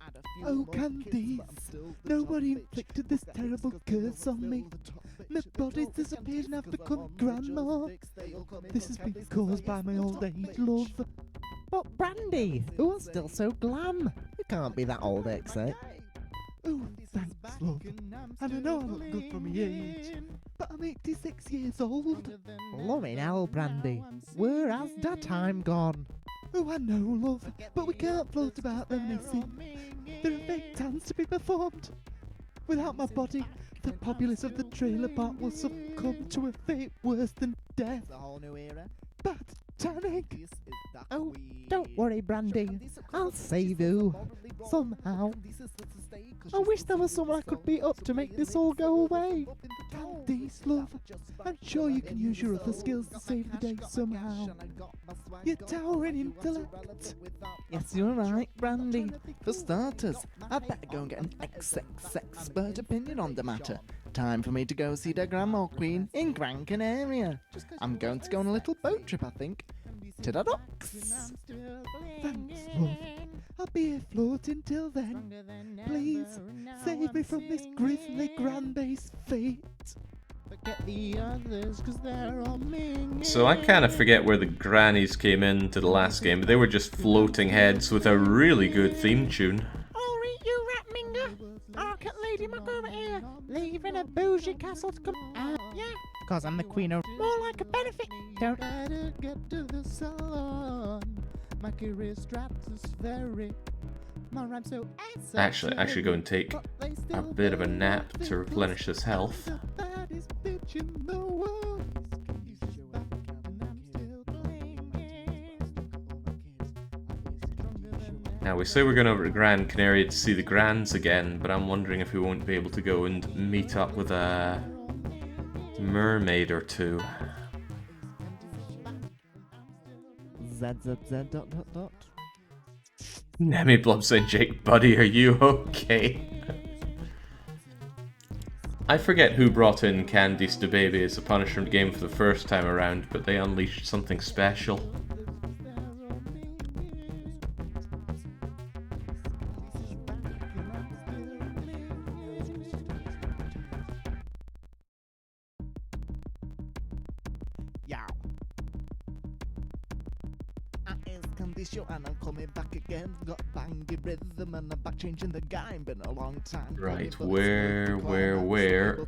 Speaker 1: Oh, Candice. Nobody inflicted this terrible curse on me. My body's disappeared and I've become grandma. This has been caused by my old age, love. But Brandy, who are still so glam? You can't be that old, except. Oh, thanks, love. And I know I look good for my age, but I'm 86 years old. Blooming hell, Brandy. Where has that time gone? Oh, I know, love, but we can't float about them missing. There are fake tans to be performed. Without my body, the populace of the trailer park will succumb to a fate worse than death. Bad tanning. Oh, don't worry, Brandy. I'll save you. Somehow. I wish there was someone I could beat up to make this all go away. Candice. Please, love, I'm sure you can use your other skills to save the day somehow. Your towering intellect. Yes, you're right, Brandy. For starters, I'd better go and get an expert opinion on the matter. Time for me to go see the Grandma Queen in Gran Canaria. I'm going to go on a little boat trip, I think. To the docks. Thanks, love. I'll be here floating till then. Please, save me from this grisly Grandbase fate. Forget the others, 'cause they're all minging.
Speaker 2: So I kind of forget where the grannies came into the last game, but they were just floating heads with a really good theme tune.
Speaker 1: Alright, you rat minger. Arcat Lady Muck over here, leaving a bougie castle to come out, yeah? 'Cause I'm the queen of more like a benefit. Don't better get to the salon. My career stratospheric. My rhyme's so
Speaker 2: Actually, I should go and take a bit of a nap to replenish this health. Now, we say we're going over to Gran Canaria to see the Grands again, but I'm wondering if we won't be able to go and meet up with a mermaid or two.
Speaker 1: ZZZ ...
Speaker 2: Nemi Blob said, Jake, buddy, are you okay? I forget who brought in Candice DeBébé's as a punishment game for the first time around, but they unleashed something special.
Speaker 1: Yow. Candice, and I'm coming back again. Got bangy rhythm and I'm back changing the game. Been a long time.
Speaker 2: Right, where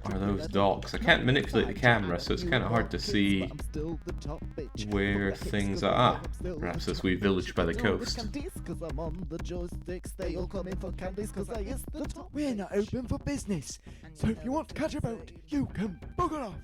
Speaker 2: are those docks? I can't manipulate the camera, so it's kind of hard to see where things are. Ah, perhaps this wee village by the coast.
Speaker 3: We're not open for business, so if you want to catch a boat, you can bugger off.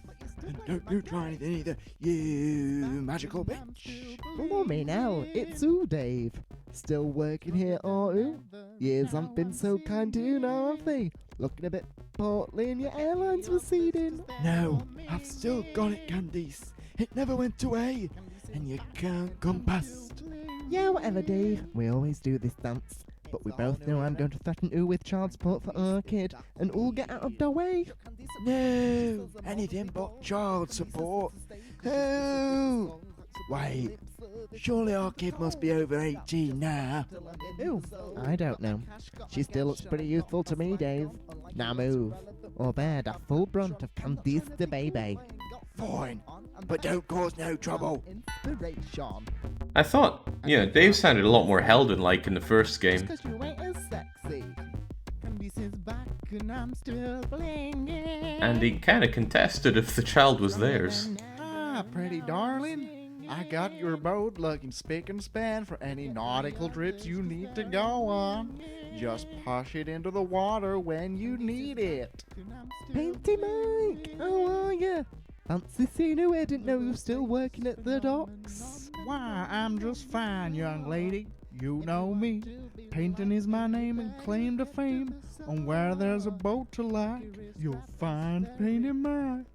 Speaker 3: And don't you try anything either, you magical bitch.
Speaker 1: Blimey now, it's you, Dave. Still working here, are you? Years haven't been so kind to you now, have they? Looking a bit portly and your airlines receding.
Speaker 3: No, I've still got it, Candice. It never went away, and you can't come past.
Speaker 1: Yeah, whatever, Dave. We always do this dance. But we both know I'm going to threaten you with child support for our kid, and all get out of the way.
Speaker 3: No, anything but child support. Oh, wait, surely our kid must be over 18 now.
Speaker 1: Ooh, I don't know. She still looks pretty youthful to me, Dave. Now move, or bear the full brunt of Candice DeBébé.
Speaker 3: Fine, but don't cause no trouble.
Speaker 2: I thought, yeah, Dave sounded a lot more Helden-like in the first game. And he kind of contested if the child was theirs.
Speaker 1: Ah, pretty darling. I got your boat looking spick and span for any nautical trips you need to go on. Just push it into the water when you need it. Painty Mike, how are you? Fancy seeing you. I didn't know you were still working at the docks. Why, I'm just fine, young lady. You know me. Painting is my name and claim to fame. And where there's a boat to like, you'll find Painty Mike.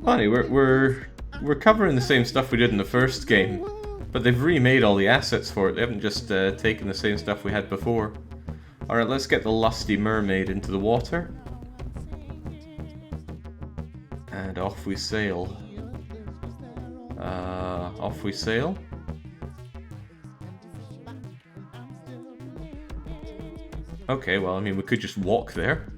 Speaker 2: Funny, we're covering the same stuff we did in the first game, but they've remade all the assets for it. They haven't just taken the same stuff we had before. Alright, let's get the lusty mermaid into the water. And off we sail. Off we sail. Okay, well, I mean, we could just walk there.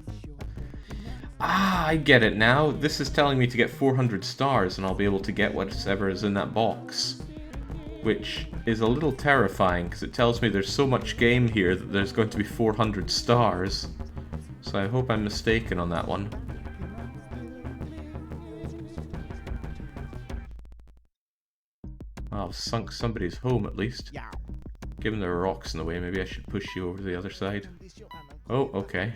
Speaker 2: Ah, I get it now. This is telling me to get 400 stars and I'll be able to get whatever is in that box. Which is a little terrifying because it tells me there's so much game here that there's going to be 400 stars. So I hope I'm mistaken on that one. Well, I've sunk somebody's home at least. Given there are rocks in the way, maybe I should push you over to the other side. Oh, okay.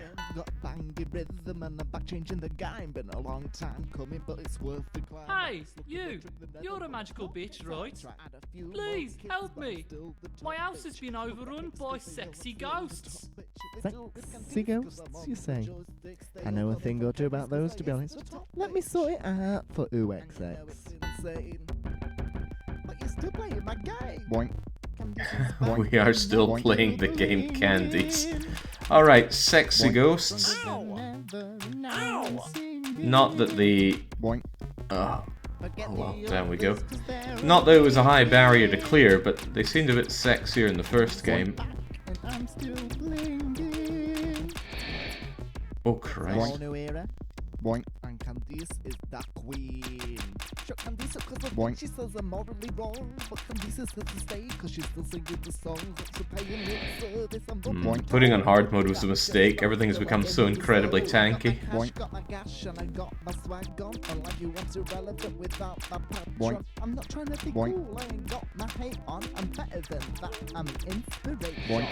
Speaker 8: Hey, you! You're a magical bitch, right? Please, help me! My house has been overrun by sexy ghosts.
Speaker 1: Sexy ghosts, you say? I know a thing or two about those, to be honest. Let me sort it out for UXX.
Speaker 3: Boink.
Speaker 2: We are still playing the game Candice. Alright, sexy ghosts. Not that the...
Speaker 3: Boink.
Speaker 2: Oh well, down we go. Not that it was a high barrier to clear, but they seemed a bit sexier in the first game. Oh Christ.
Speaker 3: Boink.
Speaker 1: And Candice is the queen. Shut Candice up cause
Speaker 3: Boink.
Speaker 1: she says I'm morally wrong. But Candice has to stay cause she's still singing the songs. So paying lip service and
Speaker 2: Putting on hard mode was a mistake. Everything has become so incredibly tanky.
Speaker 3: Boink.
Speaker 1: Got my gash and I got my swag on. Unlike you want irrelevant without my patron.
Speaker 3: Boink.
Speaker 1: I'm not trying to be
Speaker 3: Boink.
Speaker 1: cool, I ain't got my hate on. I'm better than that, I'm an inspiration.
Speaker 3: Boink.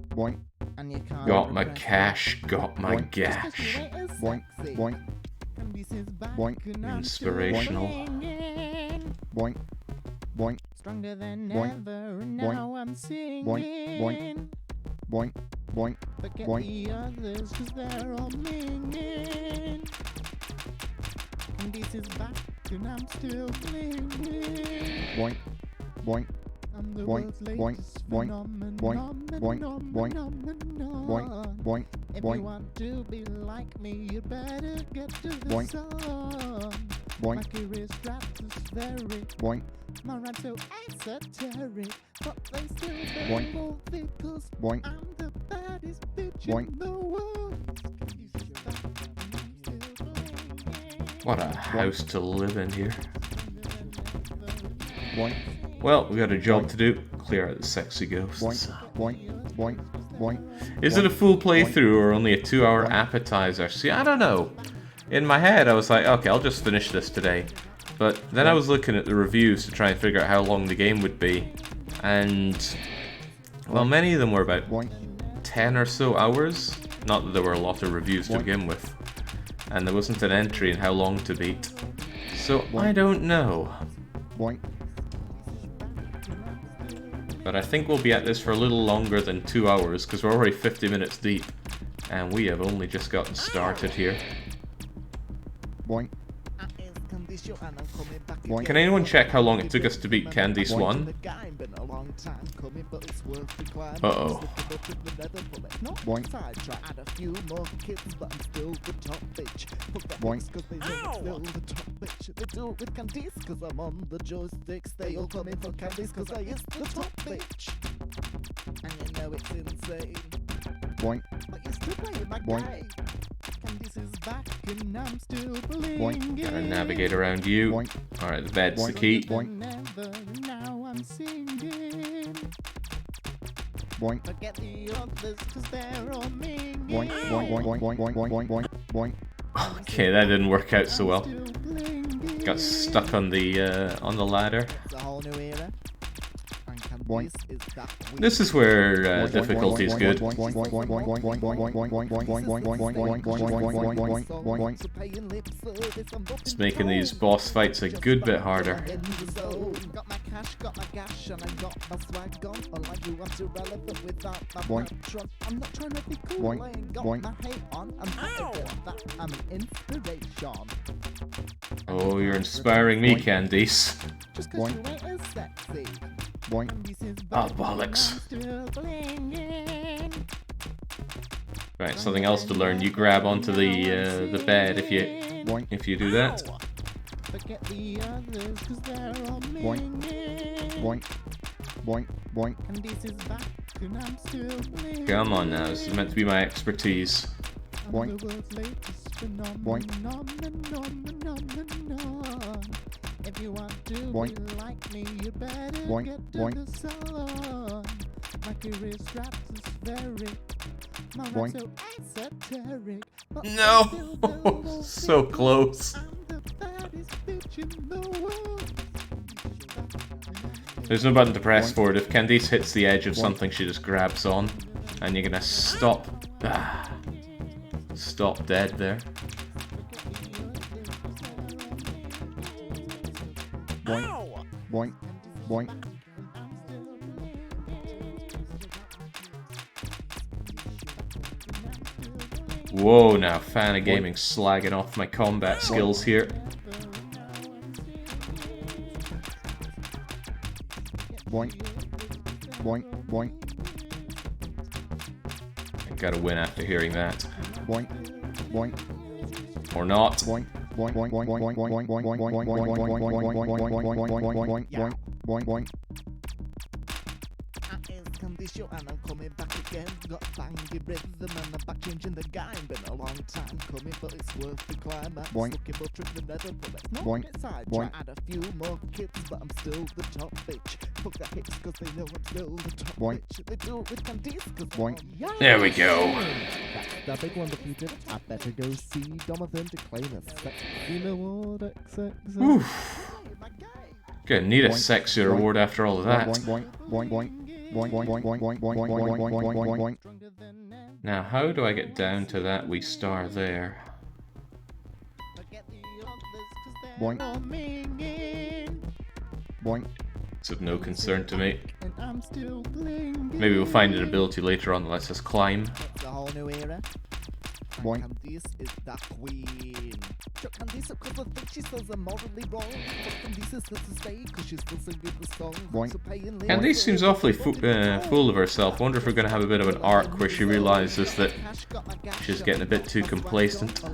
Speaker 3: Boink.
Speaker 1: And you can't
Speaker 2: Got my
Speaker 1: repress
Speaker 2: cash, got my
Speaker 3: Boink.
Speaker 2: gash.
Speaker 3: Boink. Boink. Boink.
Speaker 2: Inspirational.
Speaker 3: Boink. Boink.
Speaker 1: Stronger than
Speaker 3: Boink.
Speaker 1: ever, and
Speaker 3: Boink.
Speaker 1: now I'm singing.
Speaker 3: Boink. Boink. Boink.
Speaker 1: Forget
Speaker 3: Boink.
Speaker 1: the others, cause they're all minging. Candice is back, and I'm still blinging.
Speaker 3: Boink. Boink.
Speaker 1: I'm the
Speaker 3: Boink.
Speaker 1: world's
Speaker 3: Boink.
Speaker 1: latest
Speaker 3: Boink.
Speaker 1: phenomenon.
Speaker 3: Boink. Boink. Boink. Boink. Boink.
Speaker 1: If
Speaker 3: Boink.
Speaker 1: you want to be like me, you better get to the
Speaker 3: Boink.
Speaker 1: song.
Speaker 3: Boink.
Speaker 1: My career's stratospheric.
Speaker 3: Boink.
Speaker 1: My rhymes so esoteric, but they still
Speaker 3: Boink.
Speaker 1: move because
Speaker 3: Boink.
Speaker 1: I'm the baddest bitch
Speaker 3: Boink.
Speaker 1: in the world.
Speaker 2: What a house to live in here.
Speaker 3: Boink.
Speaker 2: Well, we got a job to do. Clear out the sexy ghosts.
Speaker 3: Boink. Boink. Boink. Boink.
Speaker 2: Is it a full playthrough or only a 2-hour appetizer? See, I don't know. In my head, I was like, okay, I'll just finish this today. But then I was looking at the reviews to try and figure out how long the game would be. And, well, many of them were about
Speaker 3: Boink.
Speaker 2: 10 or so hours. Not that there were a lot of reviews to begin with. And there wasn't an entry in how long to beat. So, I don't know.
Speaker 3: Boink.
Speaker 2: But I think we'll be at this for a little longer than 2 hours, because we're already 50 minutes deep. And we have only just gotten started here.
Speaker 3: Boink. Boink.
Speaker 2: Can anyone check how long it took us to beat Candice 1? Uh-oh.
Speaker 3: Boink. Boink.
Speaker 1: They do it with Candice cause I'm on the joysticks. They all come in for Candice cause I is the top bitch. And you know it's insane.
Speaker 3: Boink.
Speaker 1: But you're still playing my
Speaker 3: Boink.
Speaker 1: game. Candice is back and I'm still blinging.
Speaker 3: Boink.
Speaker 2: Gotta navigate around you.
Speaker 3: Boink.
Speaker 2: Alright, the bed's the
Speaker 3: Boink.
Speaker 2: key.
Speaker 3: Boink.
Speaker 1: Now I'm singing.
Speaker 3: Boink.
Speaker 1: Forget the others cause they're all minging.
Speaker 3: Boink. Boink. Boink. Boink. Boink. Boink. Boink. Boink.
Speaker 2: Okay, that didn't work out so well.
Speaker 1: Still blinging.
Speaker 2: Got stuck on the ladder.
Speaker 1: It's a whole new era. And
Speaker 3: Boink.
Speaker 1: Candice is that queen.
Speaker 2: This is where difficulty is good.
Speaker 1: So paying lip service, I'm
Speaker 2: It's making these boss fights a good bit harder.
Speaker 1: Got my cash, got my gash, and I got my swag on. Unlike you, I'm too relevant without my
Speaker 3: Boink.
Speaker 1: patron. I'm not trying to be cool,
Speaker 3: Boink.
Speaker 1: I ain't got
Speaker 3: Boink.
Speaker 1: my hate on. I'm better than that, I'm an inspiration.
Speaker 2: Oh, you're inspiring me, Candice.
Speaker 1: Just cause you ain't as sexy.
Speaker 3: Boink.
Speaker 1: Candice is
Speaker 2: Ah,
Speaker 1: back,
Speaker 2: bollocks.
Speaker 1: I'm still blinging.
Speaker 2: Right, something else to learn. You grab onto the bed if you do that.
Speaker 1: Forget the others, cause they're all
Speaker 3: Boink.
Speaker 1: minging.
Speaker 3: Boink. Boink. Boink.
Speaker 1: Candice is back, and I'm still blinging.
Speaker 2: Come on now, this is meant to be my expertise.
Speaker 1: I'm
Speaker 3: Boink.
Speaker 1: the world's latest phenomenon.
Speaker 3: Boink.
Speaker 1: If you want to
Speaker 3: Boink.
Speaker 1: be like me, you better
Speaker 3: Boink.
Speaker 1: get to
Speaker 3: Boink.
Speaker 1: the song. My career stratospheric. My
Speaker 3: Boink.
Speaker 1: rhymes so esoteric. But
Speaker 2: No!
Speaker 1: I still build
Speaker 2: So
Speaker 1: things.
Speaker 2: close.
Speaker 1: I'm the baddest bitch in the world.
Speaker 2: There's no button to press for it. If Candice hits the edge of something, she just grabs on. And you're gonna stop. Stop dead there.
Speaker 3: Boink. Boink. Boink.
Speaker 2: Whoa, now fan of gaming slagging off my combat skills here.
Speaker 3: Boink. Boink. Boink.
Speaker 2: I gotta win after hearing that.
Speaker 3: Boink. Boink.
Speaker 2: Or not.
Speaker 3: Boink. Boink. Boink. Boink. Boink. Boink. Boink. Boink. Boink. Boink. Boink. Boink. Boink. Boink.
Speaker 1: Candice, and I'm coming back again. Got bangy rhythm and I'm back changing the game. Been a long time coming, but it's worth the climb.
Speaker 3: Boink.
Speaker 1: Looking for trick the nether, but let's not
Speaker 3: Boink.
Speaker 1: get sidetracked.
Speaker 3: Boink.
Speaker 1: Add a few more kids, but I'm still the top bitch. Fuck the hits, cause they know I'm still the top
Speaker 3: Boink.
Speaker 1: bitch. They do it with Candice, cause
Speaker 3: Boink.
Speaker 2: There we go.
Speaker 1: That's the big one defeated. I better go see Jonathan to claim a sexy award. XXX.
Speaker 2: Gonna need a sexy reward after all of that.
Speaker 3: Boink. Boink. Boink. Boink. Boink. Boink. Boink. Boink. Boink. Boink. Boink. Boink. Boink. Boink. Boink.
Speaker 2: Now, how do I get down to that wee star there?
Speaker 3: Boink. Boink.
Speaker 2: It's of no concern to me. Maybe we'll find an ability later on that lets us climb.
Speaker 1: It's a whole new era.
Speaker 3: Boink.
Speaker 1: Candice is the queen. Shut Candice up cause I think she says I'm morally wrong. But Candice is still to stay cause she's still singing the song.
Speaker 3: Boink.
Speaker 1: So paying
Speaker 2: Candice seems awfully full of herself. Wonder if we're gonna have a bit of an arc where she realizes that she's getting a bit too complacent.
Speaker 1: I'm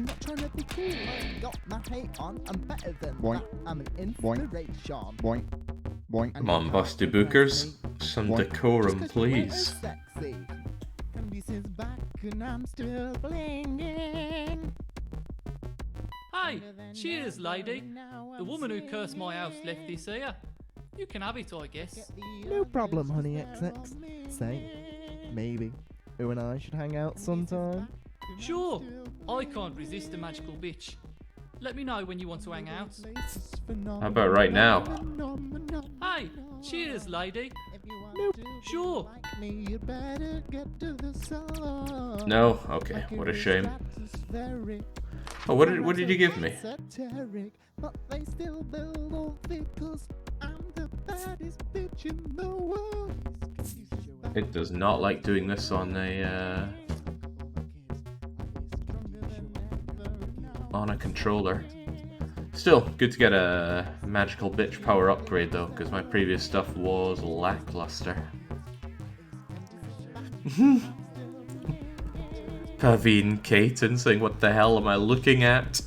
Speaker 1: not trying to be cool. I got my hate on. I'm better than
Speaker 3: Boink.
Speaker 1: that. I'm an
Speaker 3: Boink.
Speaker 1: inspiration.
Speaker 3: Boink. Boink.
Speaker 2: Come on, Busty Bookers. Some
Speaker 3: Boink.
Speaker 2: decorum, please.
Speaker 1: Candice is back and I'm still blinging.
Speaker 8: Hey, cheers, lady. The woman who cursed my house left this here. You can have it, I guess.
Speaker 1: No problem, honey XX. Say, maybe you and I should hang out sometime.
Speaker 8: Sure, I can't resist a magical bitch. Let me know when you want to hang out.
Speaker 2: How about right now?
Speaker 8: Hey, cheers, lady.
Speaker 1: Nope.
Speaker 8: Sure.
Speaker 2: No? Okay, what a shame. Oh, what did you give me?
Speaker 1: But they still build because I'm the baddest bitch in the world.
Speaker 2: It does not like doing this on a controller. Still, good to get a magical bitch power upgrade though, because my previous stuff was lackluster. Pavine Caton saying, "What the hell am I looking at?"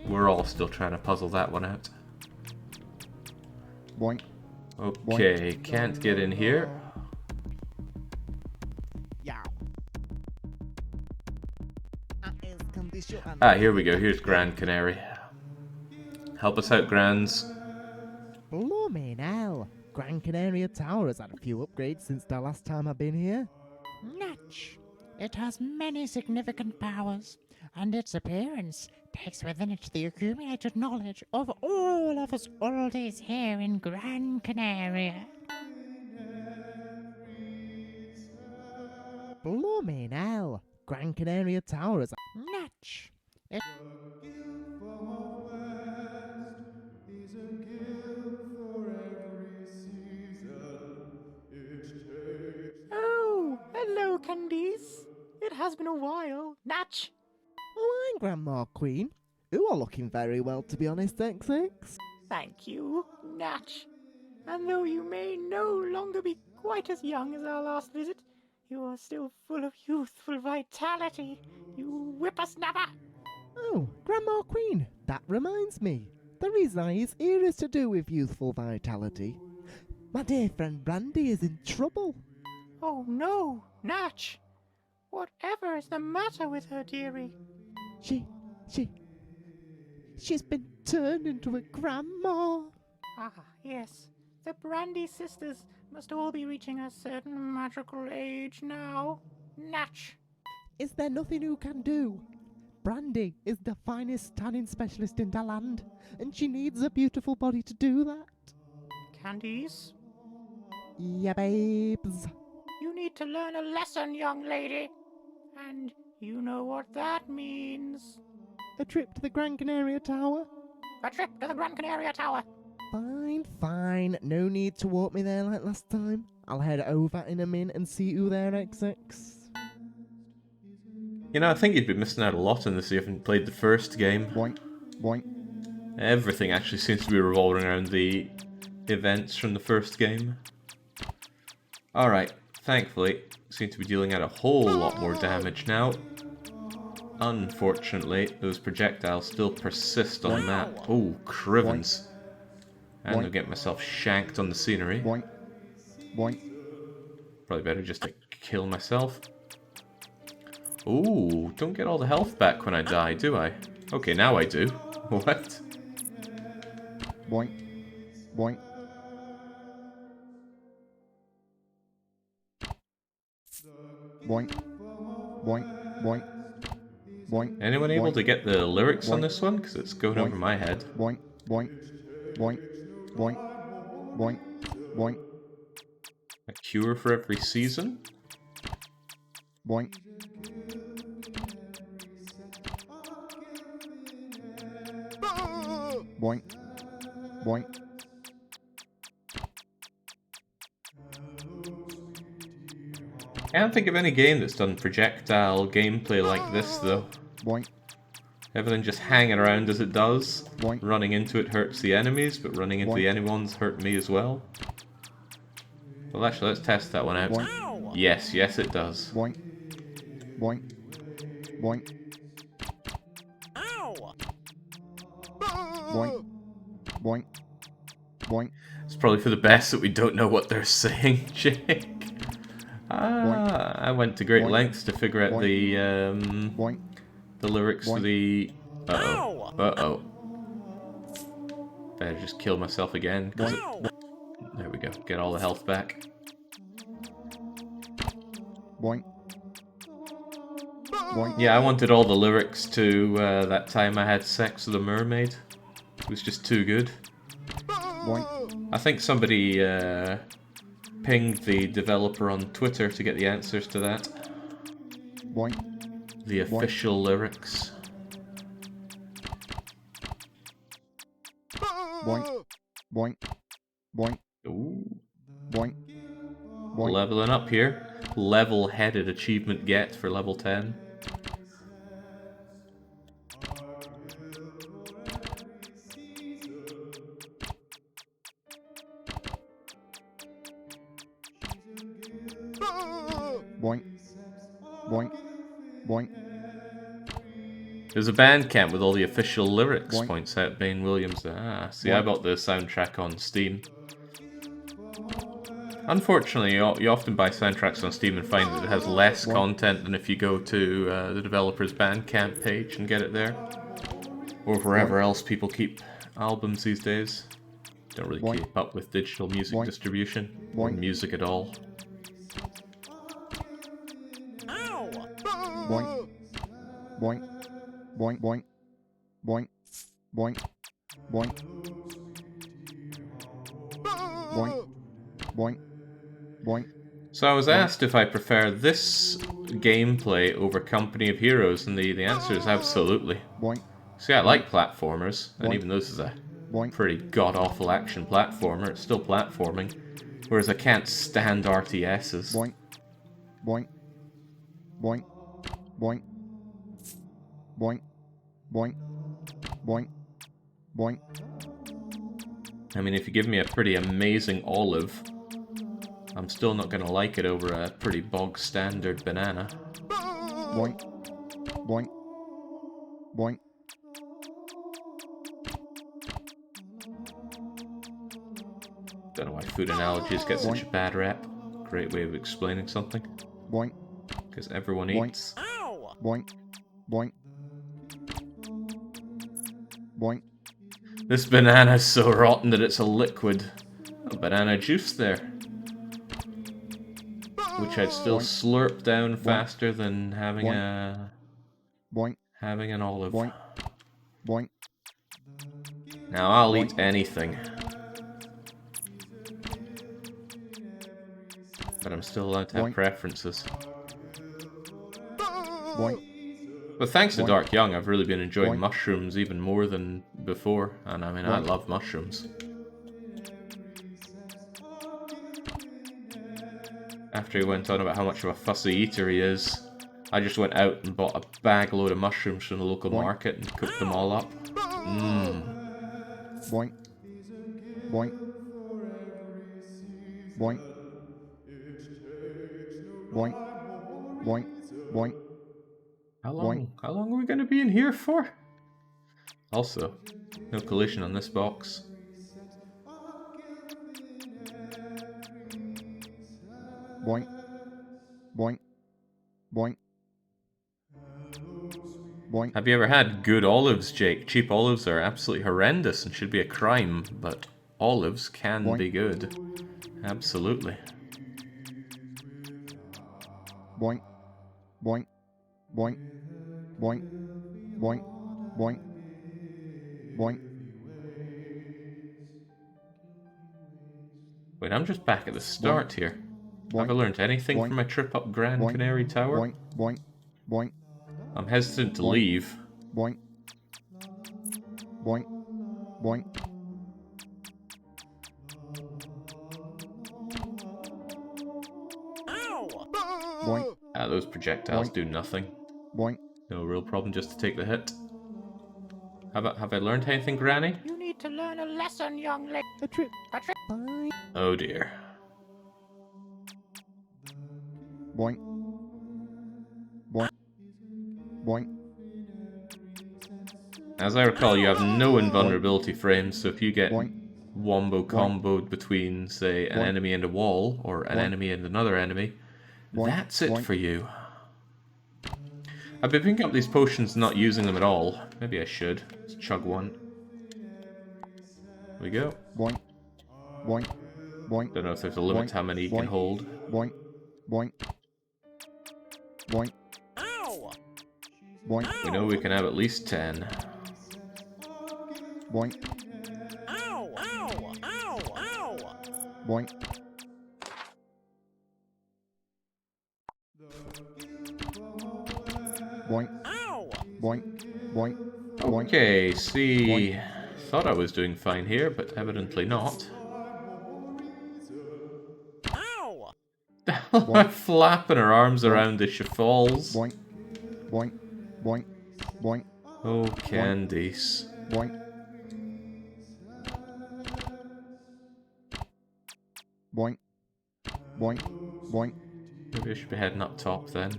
Speaker 2: We're all still trying to puzzle that one out.
Speaker 3: Boink.
Speaker 2: Okay, can't get in here. Ah, here we go. Here's Grand Canary. Help us out, Grands.
Speaker 1: Blooming hell. Gran Canaria Tower has had a few upgrades since the last time I've been here.
Speaker 5: Natch. It has many significant powers, and its appearance takes within it the accumulated knowledge of all of us oldies here in Gran Canaria.
Speaker 1: Blooming hell. Gran Canaria Tower has...
Speaker 5: Natch.
Speaker 9: Oh, hello, Candice. It has been a while. Natch.
Speaker 1: Oh, I'm Grandma Queen. You are looking very well, to be honest, XX.
Speaker 9: Thank you, Natch. And though you may no longer be quite as young as our last visit, you are still full of youthful vitality, you whippersnapper.
Speaker 1: Oh, Grandma Queen, that reminds me. The reason I is here is to do with youthful vitality. My dear friend Brandy is in trouble.
Speaker 9: Oh no, Natch. Whatever is the matter with her, dearie?
Speaker 1: She's been turned into a grandma.
Speaker 9: Ah, yes. The Brandy sisters must all be reaching a certain magical age now. Natch.
Speaker 1: Is there nothing you can do? Brandy is the finest tanning specialist in the land, and she needs a beautiful body to do that.
Speaker 9: Candice,
Speaker 1: Yeah, babes.
Speaker 9: you need to learn a lesson, young lady. And you know what that means.
Speaker 1: A trip to the Gran Canaria Tower?
Speaker 9: A trip to the Gran Canaria Tower.
Speaker 1: Fine, fine. No need to walk me there like last time. I'll head over in a minute and see you there, XX.
Speaker 2: You know, I think you'd be missing out a lot on this if you haven't played the first game.
Speaker 3: Boink, boink.
Speaker 2: Everything actually seems to be revolving around the events from the first game. Alright, thankfully, seem to be dealing out a whole lot more damage now. Unfortunately, those projectiles still persist on the map. Oh, crivens. And I'll get myself shanked on the scenery.
Speaker 3: Boink, boink.
Speaker 2: Probably better just to kill myself. Ooh, don't get all the health back when I die, do I? Okay, now I do. What?
Speaker 3: Boink, boink. Boink, boink, boink, boink.
Speaker 2: Anyone able to get the lyrics on this one? Because it's going over my head.
Speaker 3: Boink, boink, boink, boink, boink, boink,
Speaker 2: A cure for every season?
Speaker 3: boink. Boink, boink.
Speaker 2: I can't think of any game that's done projectile gameplay like this, though.
Speaker 3: Boink,
Speaker 2: Everything just hanging around as it does.
Speaker 3: boink,
Speaker 2: Running into it hurts the enemies, but running into the enemy ones hurt me as well. Well, actually, let's test that one out.
Speaker 3: boink,
Speaker 2: Yes, yes it does.
Speaker 3: boink, boink, boink. Boink, boink, boink.
Speaker 2: It's probably for the best that we don't know what they're saying, Jake. I went to great lengths to figure out the
Speaker 3: Boink,
Speaker 2: lyrics to the... Uh-oh. Uh-oh. Better just kill myself again. There we go. Get all the health back.
Speaker 3: boink, boink.
Speaker 2: Yeah, I wanted all the lyrics to that time I had sex with a mermaid. It was just too good.
Speaker 3: Boink,
Speaker 2: I think somebody pinged the developer on Twitter to get the answers to that.
Speaker 3: boink,
Speaker 2: The official lyrics.
Speaker 3: boink, boink, boink,
Speaker 2: Ooh.
Speaker 3: boink, boink.
Speaker 2: Leveling up here. Level-headed achievement get for level 10.
Speaker 3: Boink, boink, boink.
Speaker 2: There's a band camp with all the official lyrics,
Speaker 3: Boink.
Speaker 2: points out Bain Williams. Ah, see, I
Speaker 3: Boink.
Speaker 2: bought the soundtrack on Steam. Unfortunately, you often buy soundtracks on Steam and find that it has less
Speaker 3: Boink.
Speaker 2: content than if you go to the developer's Bandcamp page and get it there. Or wherever else people keep albums these days. Don't really
Speaker 3: Boink.
Speaker 2: keep up with digital music
Speaker 3: Boink.
Speaker 2: distribution, or
Speaker 3: Boink.
Speaker 2: music at all.
Speaker 3: Boink, boink, boink, boink, boink, boink, boink, boink, boink, boink.
Speaker 2: So I was asked if I prefer this gameplay over Company of Heroes, and the answer is absolutely.
Speaker 3: Boink,
Speaker 2: See, I like platformers, and
Speaker 3: Boink.
Speaker 2: even though this is a
Speaker 3: boink,
Speaker 2: pretty god-awful action platformer, it's still platforming. Whereas I can't stand RTSs.
Speaker 3: boink, boink, boink, boink, boink, boink, boink, boink,
Speaker 2: I mean, if you give me a pretty amazing olive, I'm still not gonna like it over a pretty bog-standard banana.
Speaker 3: boink, boink, boink.
Speaker 2: Don't know why food analogies get such a bad rap. Great way of explaining something.
Speaker 3: Boink,
Speaker 2: Because everyone
Speaker 3: Boink.
Speaker 2: eats.
Speaker 3: boink, boink, boink,
Speaker 2: This banana's so rotten that it's a liquid. A banana juice there. Which I'd still
Speaker 3: Boink.
Speaker 2: slurp down faster than having
Speaker 3: boink,
Speaker 2: an olive.
Speaker 3: boink, boink,
Speaker 2: Now I'll eat anything. But I'm still allowed to have
Speaker 3: Boink.
Speaker 2: preferences.
Speaker 3: boink,
Speaker 2: But thanks to
Speaker 3: Boink.
Speaker 2: Dark Young, I've really been enjoying
Speaker 3: Boink.
Speaker 2: mushrooms even more than before. And I mean, I
Speaker 3: Boink.
Speaker 2: love mushrooms. After he went on about how much of a fussy eater he is, I just went out and bought a bag load of mushrooms from the local market and cooked them all up. Mmm.
Speaker 3: Boink. Boink. Boink. Boink. Boink. Boink.
Speaker 2: How long are we gonna be in here for? Also, no collision on this box.
Speaker 3: Boink. Boink. Boink. Boink.
Speaker 2: Have you ever had good olives, Jake? Cheap olives are absolutely horrendous and should be a crime, but olives can
Speaker 3: Boink.
Speaker 2: be good. Absolutely.
Speaker 3: Boink. Boink. Boink. Boink. Boink. Boink. Boink.
Speaker 2: Wait, I'm just back at the start here.
Speaker 3: Boink.
Speaker 2: Have I learned anything
Speaker 3: Boink.
Speaker 2: from my trip up Grand
Speaker 3: Boink.
Speaker 2: Canary Tower?
Speaker 3: Boink. Boink. Boink.
Speaker 2: I'm hesitant to
Speaker 3: Boink.
Speaker 2: leave.
Speaker 3: Boink. Boink. Boink. Boink.
Speaker 2: Ah, those projectiles
Speaker 3: Boink.
Speaker 2: do nothing.
Speaker 3: Boink.
Speaker 2: No real problem just to take the hit. Have I learned anything, Granny?
Speaker 9: You need to learn a lesson, young lady.
Speaker 1: A trip.
Speaker 9: Patrick.
Speaker 1: Fine.
Speaker 2: Oh dear.
Speaker 3: Boink. Boink. Boink.
Speaker 2: As I recall, you have no invulnerability frames, so if you get
Speaker 3: Boink.
Speaker 2: wombo comboed between, say, an
Speaker 3: Boink.
Speaker 2: enemy and a wall, or an
Speaker 3: Boink.
Speaker 2: enemy and another enemy,
Speaker 3: Boink.
Speaker 2: that's it
Speaker 3: Boink.
Speaker 2: for you. I've been picking up these potions and not using them at all. Maybe I should. Let's chug one. There we go.
Speaker 3: Boink. Boink. Boink.
Speaker 2: Don't know if there's a limit
Speaker 3: Boink.
Speaker 2: to how many you
Speaker 3: Boink.
Speaker 2: can hold.
Speaker 3: Boink. Boink. Boink. Boink.
Speaker 2: We know we can have at least 10.
Speaker 3: Boink. Boink. Boink. Boink. Boink. Boink.
Speaker 2: Okay, see...
Speaker 3: Boink.
Speaker 2: Thought I was doing fine here, but evidently not. Flapping her arms around as she falls.
Speaker 3: Boink. Boink. Boink. Boink.
Speaker 2: Oh, Candice.
Speaker 3: Boink. Boink. Boink. Boink.
Speaker 2: Maybe I should be heading up top then.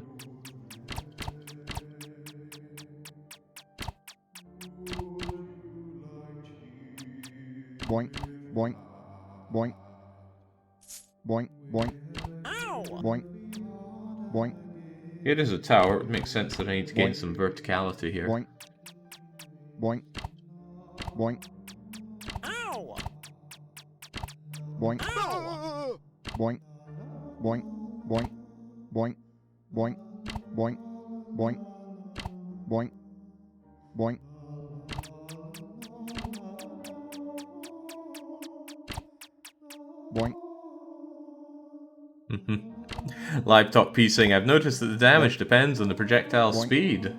Speaker 3: Boink. Boink. Boink. Boink. Boink. Boink. Boink.
Speaker 2: It is a tower. It makes sense that I need to gain
Speaker 3: Boink.
Speaker 2: some verticality here.
Speaker 3: Boink. Boink. Boink. Boink. Boink. Boink. Boink. Boink. Boink. Boink. Boink. Boink. Boink. Boink.
Speaker 2: Live talk P saying, I've noticed that the damage depends on the projectile
Speaker 3: Boink.
Speaker 2: speed.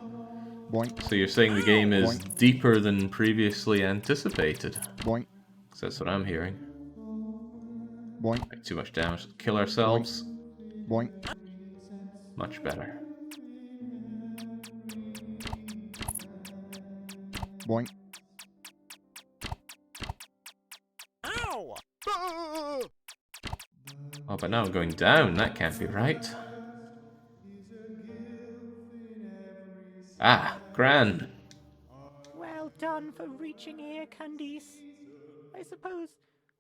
Speaker 3: Boink.
Speaker 2: So you're saying the game is
Speaker 3: Boink.
Speaker 2: deeper than previously anticipated?
Speaker 3: Boink.
Speaker 2: 'Cause that's what I'm hearing.
Speaker 3: Boink.
Speaker 2: Like, too much damage. Kill ourselves.
Speaker 3: Boink.
Speaker 2: Much better.
Speaker 3: Boink.
Speaker 2: Oh, but now I'm going down. That can't be right. Ah, Gran.
Speaker 9: Well done for reaching here, Candice. I suppose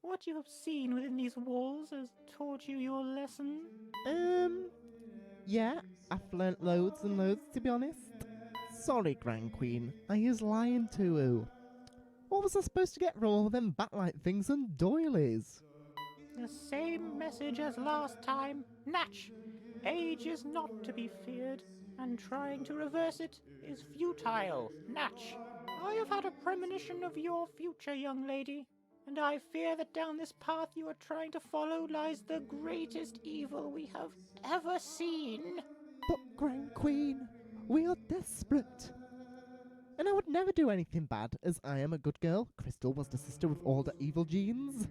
Speaker 9: what you have seen within these walls has taught you your lesson.
Speaker 1: Yeah, I've learnt loads and loads, to be honest. Sorry, Grand Queen, I is lying to you. What was I supposed to get from all them backlight things and doilies?
Speaker 9: The same message as last time. Natch, age is not to be feared, and trying to reverse it is futile. Natch, I have had a premonition of your future, young lady, and I fear that down this path you are trying to follow lies the greatest evil we have ever seen.
Speaker 1: But, Grand Queen, we are desperate. And I would never do anything bad, as I am a good girl. Crystal was the sister with all the evil genes.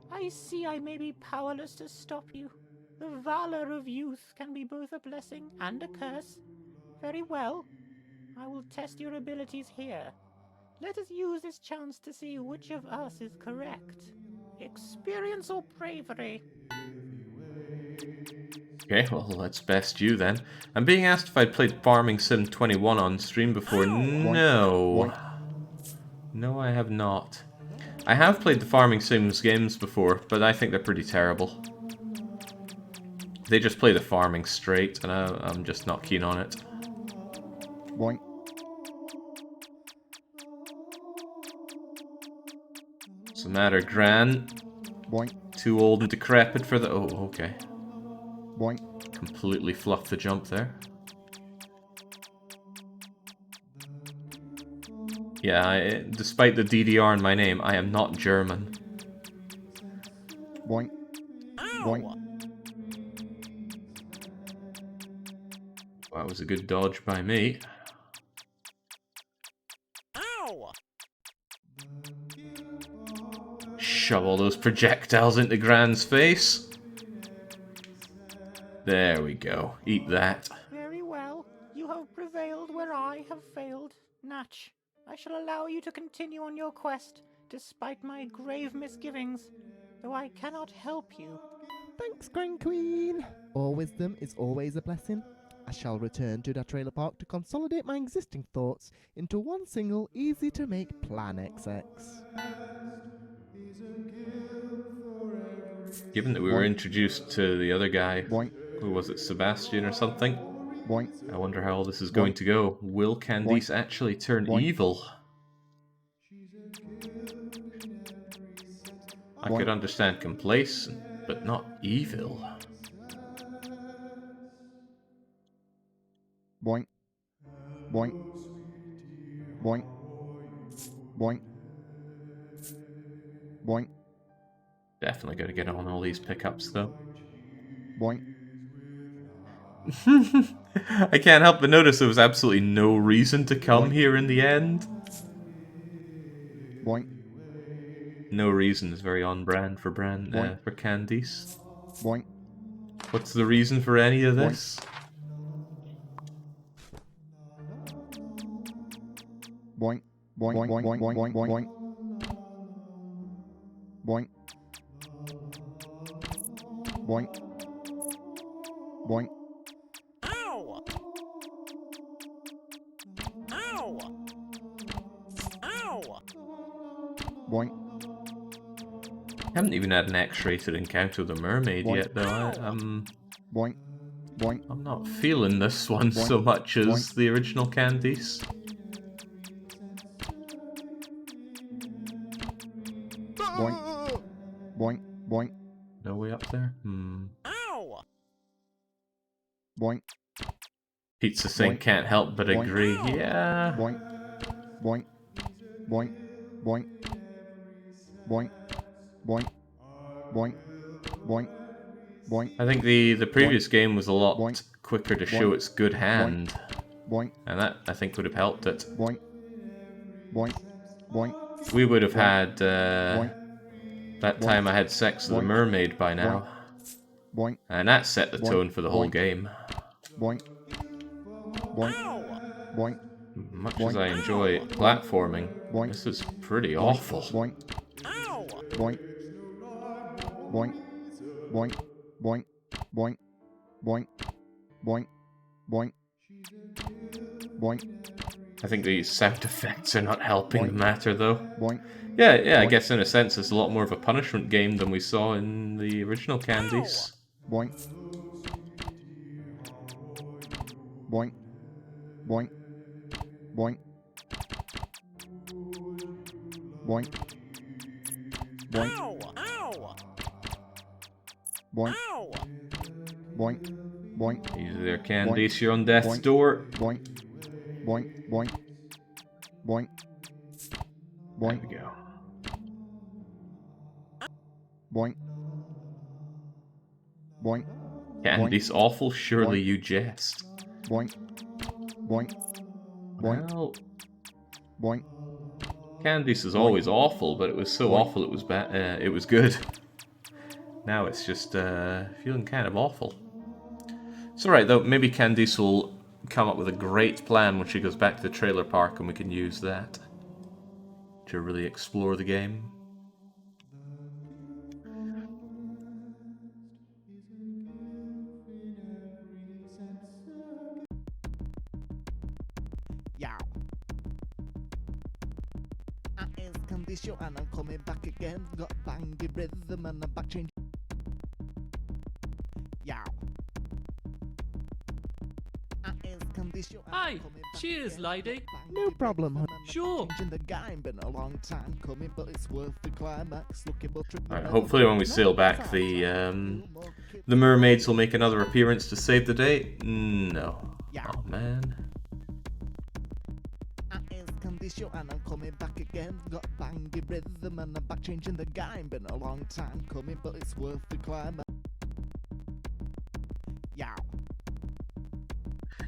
Speaker 9: I see I may be powerless to stop you, The valor of youth can be both a blessing and a curse. Very well. I will test your abilities here. Let us use this chance to see which of us is correct. Experience or bravery?
Speaker 2: Okay, well, let's best you then. I'm being asked if I'd played Farming Sim 21 on stream before. No. No, I have not. I have played the Farming Sims games before, but I think they're pretty terrible. They just play the farming straight, and I'm just not keen on it.
Speaker 3: Boink.
Speaker 2: What's the matter, Gran?
Speaker 3: Boink.
Speaker 2: Too old and decrepit for the... Oh, okay.
Speaker 3: Boink.
Speaker 2: Completely fluffed the jump there. Yeah, despite the DDR in my name, I am not German.
Speaker 3: Boink. Boink.
Speaker 2: That was a good dodge by me. Shove all those projectiles into Gran's face. There we go. Eat that.
Speaker 9: Very well. You have prevailed where I have failed. Natch, I shall allow you to continue on your quest, despite my grave misgivings, though I cannot help you.
Speaker 1: Thanks, Grand Queen. All wisdom is always a blessing. I shall return to that trailer park to consolidate my existing thoughts into one single, easy-to-make plan XX.
Speaker 2: Given that we were introduced to the other guy,
Speaker 3: Boink.
Speaker 2: who was it, Sebastian or something?
Speaker 3: Boink.
Speaker 2: I wonder how all this is going to go. Will Candice actually turn evil? I could understand complacent, but not evil.
Speaker 3: Boink. Boink. Boink. Boink. Boink.
Speaker 2: Definitely gotta get on all these pickups, though.
Speaker 3: Boink.
Speaker 2: I can't help but notice there was absolutely no reason to come here in the end.
Speaker 3: Boink.
Speaker 2: No reason is very on brand for Candice.
Speaker 3: Boink.
Speaker 2: What's the reason for any of this?
Speaker 3: Boink. Boink. Boink. Boink. Boink. Boink. Boink. Boink. Boink. Boink.
Speaker 9: Ow! Ow! Ow!
Speaker 3: Boink.
Speaker 2: Haven't even had an X-rated encounter with a mermaid yet, though.
Speaker 3: Boink. Boink.
Speaker 2: I'm not feeling this one so much as the original Candice.
Speaker 3: Boink. Boink. Boink.
Speaker 2: No way up there?
Speaker 9: Ow!
Speaker 3: Boink.
Speaker 2: Pizza Sink can't help but agree. Yeah.
Speaker 3: Boink. Boink. Boink. Boink. Boink. Boink. Boink. Boink. Boink.
Speaker 2: I think the previous game was a lot quicker to show its good hand.
Speaker 3: Boink.
Speaker 2: And that, I think, would have helped it.
Speaker 3: Boink. Boink. Boink.
Speaker 2: We would have had that time I had sex with a mermaid by now.
Speaker 3: Boink.
Speaker 2: And that set the tone for the whole game.
Speaker 3: Boink. Boink. Boink.
Speaker 2: Much as I enjoy platforming, this is pretty awful.
Speaker 3: Boink. Boink. Boink. Boink. Boink. Boink. Boink. Boink. Boink. Boink.
Speaker 2: I think these sound effects are not helping the matter, though.
Speaker 3: Boink.
Speaker 2: Yeah, I guess in a sense it's a lot more of a punishment game than we saw in the original Candice.
Speaker 3: Boink. Boink. Boink. Boink. Boink. Boink. Boink. Boink. Boink.
Speaker 2: Easy there, Candice, you're on death's door.
Speaker 3: Boink. Boink. Boink. Boink. Boink.
Speaker 2: There we go.
Speaker 3: Boink. Boink.
Speaker 2: Candice, awful, surely you jest.
Speaker 3: Boink. Boink. Boink.
Speaker 2: Well,
Speaker 3: Boink.
Speaker 2: Candice is always awful, but it was so awful it was bad. It was good. Now it's just feeling kind of awful. It's alright though, maybe Candice will come up with a great plan when she goes back to the trailer park and we can use that to really explore the game.
Speaker 1: Yow. I is Candice and I'm coming back again. Got bangy rhythm and a back change. Yow.
Speaker 8: Hi, cheers, lady.
Speaker 1: No problem, hun.
Speaker 8: Sure.
Speaker 1: Changing the game, been a long time coming, but it's worth the climax. Looking but
Speaker 2: Alright, hopefully when we sail back, the mermaids will make another appearance to save the day. No. Oh man.
Speaker 1: And I'm coming back again. Got bangy rhythm and I'm back changing the game. Been a long time coming, but it's worth the climax. Yow.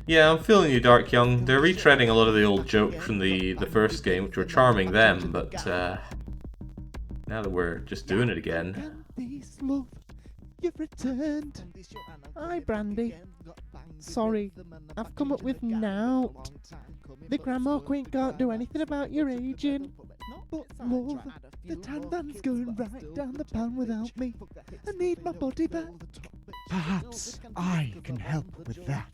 Speaker 2: Yeah, I'm feeling you, Dark Young. They're retreading a lot of the old jokes from the first game, which were charming then, but now that we're just doing it again.
Speaker 1: Candice, love, you've returned. Hi, Brandy. Sorry, I've come up with Nout. The Grandma Queen can't do anything about your aging. But love, the tan van's going right down the pan without me. I need my body back.
Speaker 3: Perhaps I can help with that.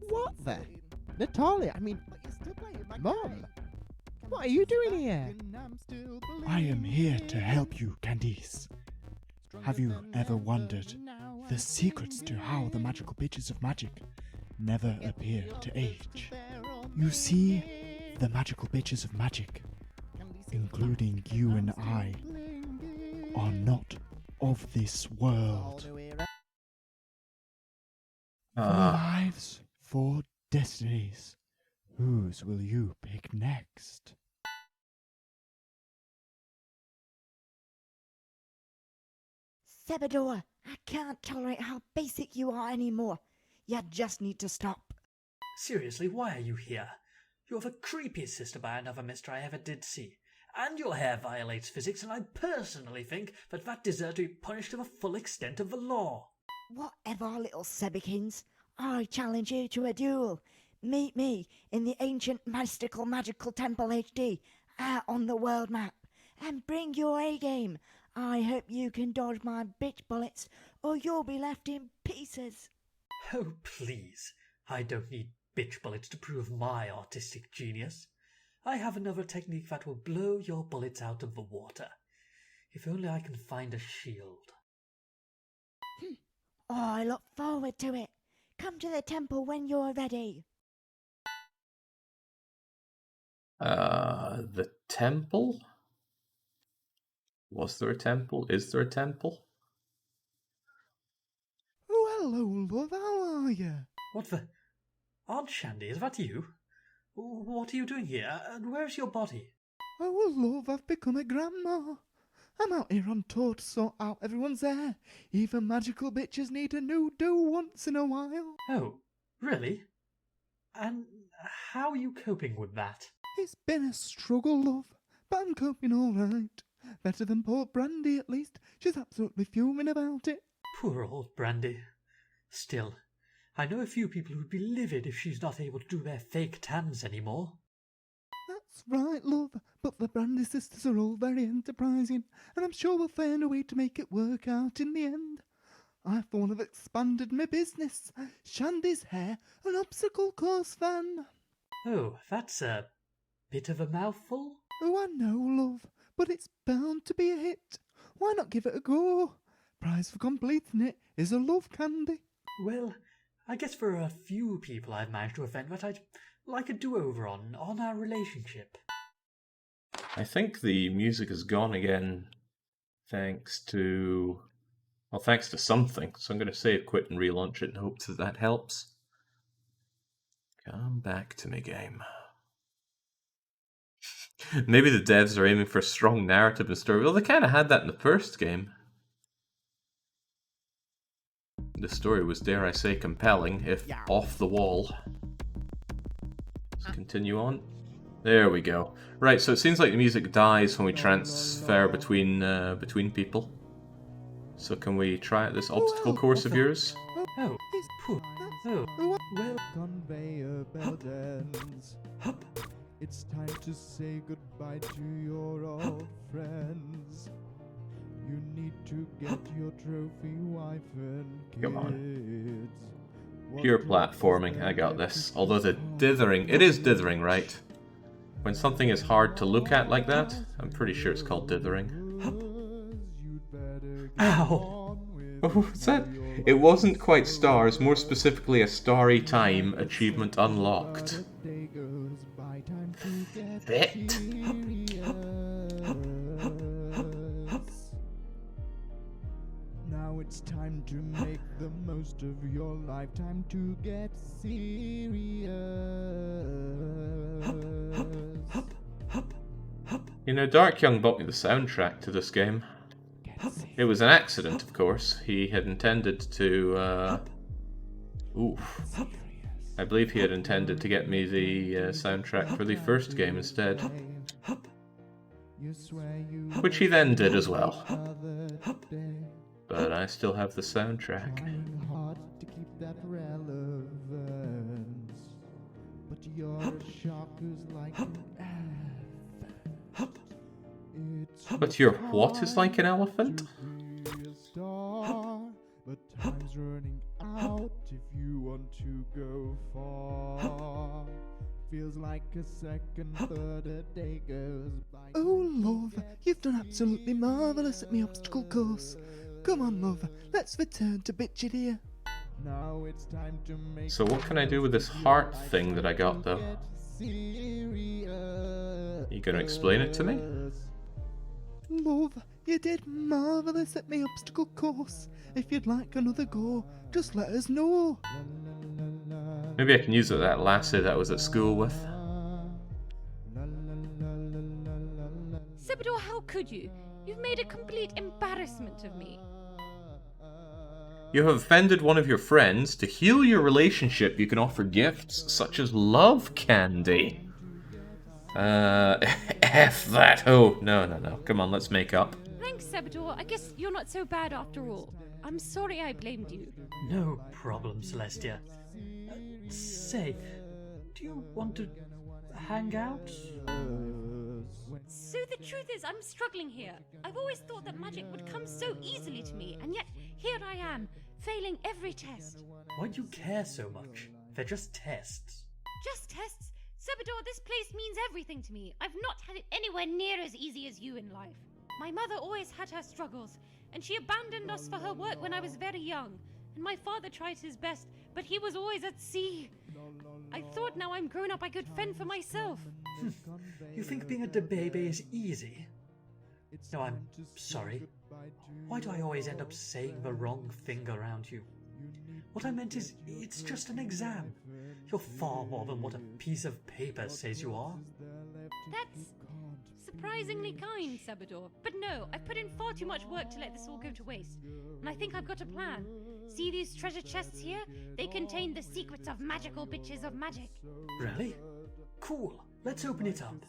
Speaker 1: What the? Natalia, I mean, Mom, what are you doing here?
Speaker 3: I am here to help you, Candice. Have you ever wondered the secrets to how the magical bitches of magic never appear to age? You see, the magical bitches of magic, including you and I, are not of this world. 4 lives, 4 destinies. Whose will you pick next?
Speaker 10: Sebador, I can't tolerate how basic you are anymore. You just need to stop.
Speaker 4: Seriously, why are you here? You're the creepiest sister by another mister I ever did see. And your hair violates physics, and I personally think that deserves to be punished to the full extent of the law.
Speaker 10: Whatever, little Sebikins. I challenge you to a duel. Meet me in the ancient mystical magical temple HD out on the world map. And bring your A-game. I hope you can dodge my bitch bullets, or you'll be left in pieces.
Speaker 4: Oh, please. I don't need bitch bullets to prove my artistic genius. I have another technique that will blow your bullets out of the water. If only I can find a shield.
Speaker 10: Oh, I look forward to it. Come to the temple when you're ready.
Speaker 2: The temple? Was there a temple? Is there a temple?
Speaker 1: Oh, hello, love, how are you?
Speaker 4: What the... Aunt Shandy, is that you? What are you doing here, and where's your body?
Speaker 1: Oh, love, I've become a grandma. I'm out here on tour to sort out everyone's hair. Even magical bitches need a new do once in a while.
Speaker 4: Oh, really? And how are you coping with that?
Speaker 1: It's been a struggle, love, but I'm coping all right. Better than poor Brandy, at least. She's absolutely fuming about it.
Speaker 4: Poor old Brandy. Still, I know a few people who'd be livid if she's not able to do their fake tans anymore.
Speaker 1: That's right, love, but the Brandy sisters are all very enterprising, and I'm sure we'll find a way to make it work out in the end. I, for one, have expanded my business. Shandy's Hair, an obstacle course van.
Speaker 4: Oh, that's a bit of a mouthful.
Speaker 1: Oh, I know, love, but it's bound to be a hit. Why not give it a go? Prize for completing it is a love candy.
Speaker 4: Well, I guess for a few people I've managed to offend that I'd like a do-over on our relationship.
Speaker 2: I think the music has gone again thanks to... well, thanks to something. So I'm going to save, quit, and relaunch it in hopes that that helps. Come back to me, game. Maybe the devs are aiming for a strong narrative and story. Well, they kind of had that in the first game. The story was, dare I say, compelling, if off the wall. Let's continue on. There we go. Right, so it seems like the music dies when we transfer between people. So can we try out this obstacle course of yours?
Speaker 4: Oh, phew. Oh, well.
Speaker 1: Conveyor belt ends.
Speaker 4: Hup.
Speaker 1: It's time to say goodbye to your old friends. You need to get your trophy wife and kids.
Speaker 2: Come on. Pure platforming, I got this. Although the dithering, it is dithering, right? When something is hard to look at like that, I'm pretty sure it's called dithering.
Speaker 4: Ow!
Speaker 2: Oh, what's that? It wasn't quite stars, more specifically a starry time achievement unlocked. Bit.
Speaker 1: Now it's time to make the most of your lifetime to get serious.
Speaker 2: You know, Dark Young bought me the soundtrack to this game. It was an accident, of course. He had intended to, I believe he had intended to get me the soundtrack for the first game instead. Which he then did as well. But I still have the soundtrack.
Speaker 1: Hard to keep that relevance. But you're a shark who's like an elephant.
Speaker 2: But your what is like an elephant?
Speaker 1: But time's running out if you want to go far. Feels like a second, third, a day goes by.
Speaker 3: Oh, love, you've done absolutely marvellous at my obstacle course. Come on, love, let's return to Bitchy dear.
Speaker 1: Now it's time to make.
Speaker 2: So what can I do with this heart thing that I got, though? You gonna explain it to me?
Speaker 3: Love, you did marvellous at my obstacle course. If you'd like another go, just let us know.
Speaker 2: Maybe I can use it with that lassie that I was at school with.
Speaker 6: Sebador, how could you? You've made a complete embarrassment of me.
Speaker 2: You have offended one of your friends. To heal your relationship, you can offer gifts such as love candy. F that. Oh, no. Come on, let's make up.
Speaker 6: Thanks, Sebador. I guess you're not so bad after all. I'm sorry I blamed you.
Speaker 4: No problem, Celestia. Say, do you want to hang out?
Speaker 6: So the truth is, I'm struggling here. I've always thought that magic would come so easily to me, and yet here I am, failing every test.
Speaker 4: Why do you care so much? They're just tests.
Speaker 6: Just tests? Sebador, this place means everything to me. I've not had it anywhere near as easy as you in life. My mother always had her struggles, and she abandoned us for her work when I was very young. And my father tried his best, but he was always at sea. I thought now I'm grown up I could fend for myself.
Speaker 4: You think being a DeBébé is easy? No, I'm sorry. Why do I always end up saying the wrong thing around you? What I meant is, it's just an exam. You're far more than what a piece of paper says you are.
Speaker 6: That's surprisingly kind, Sebador. But no, I've put in far too much work to let this all go to waste. And I think I've got a plan. See these treasure chests here? They contain the secrets of magical bitches of magic.
Speaker 4: Really? Cool. Let's open it up.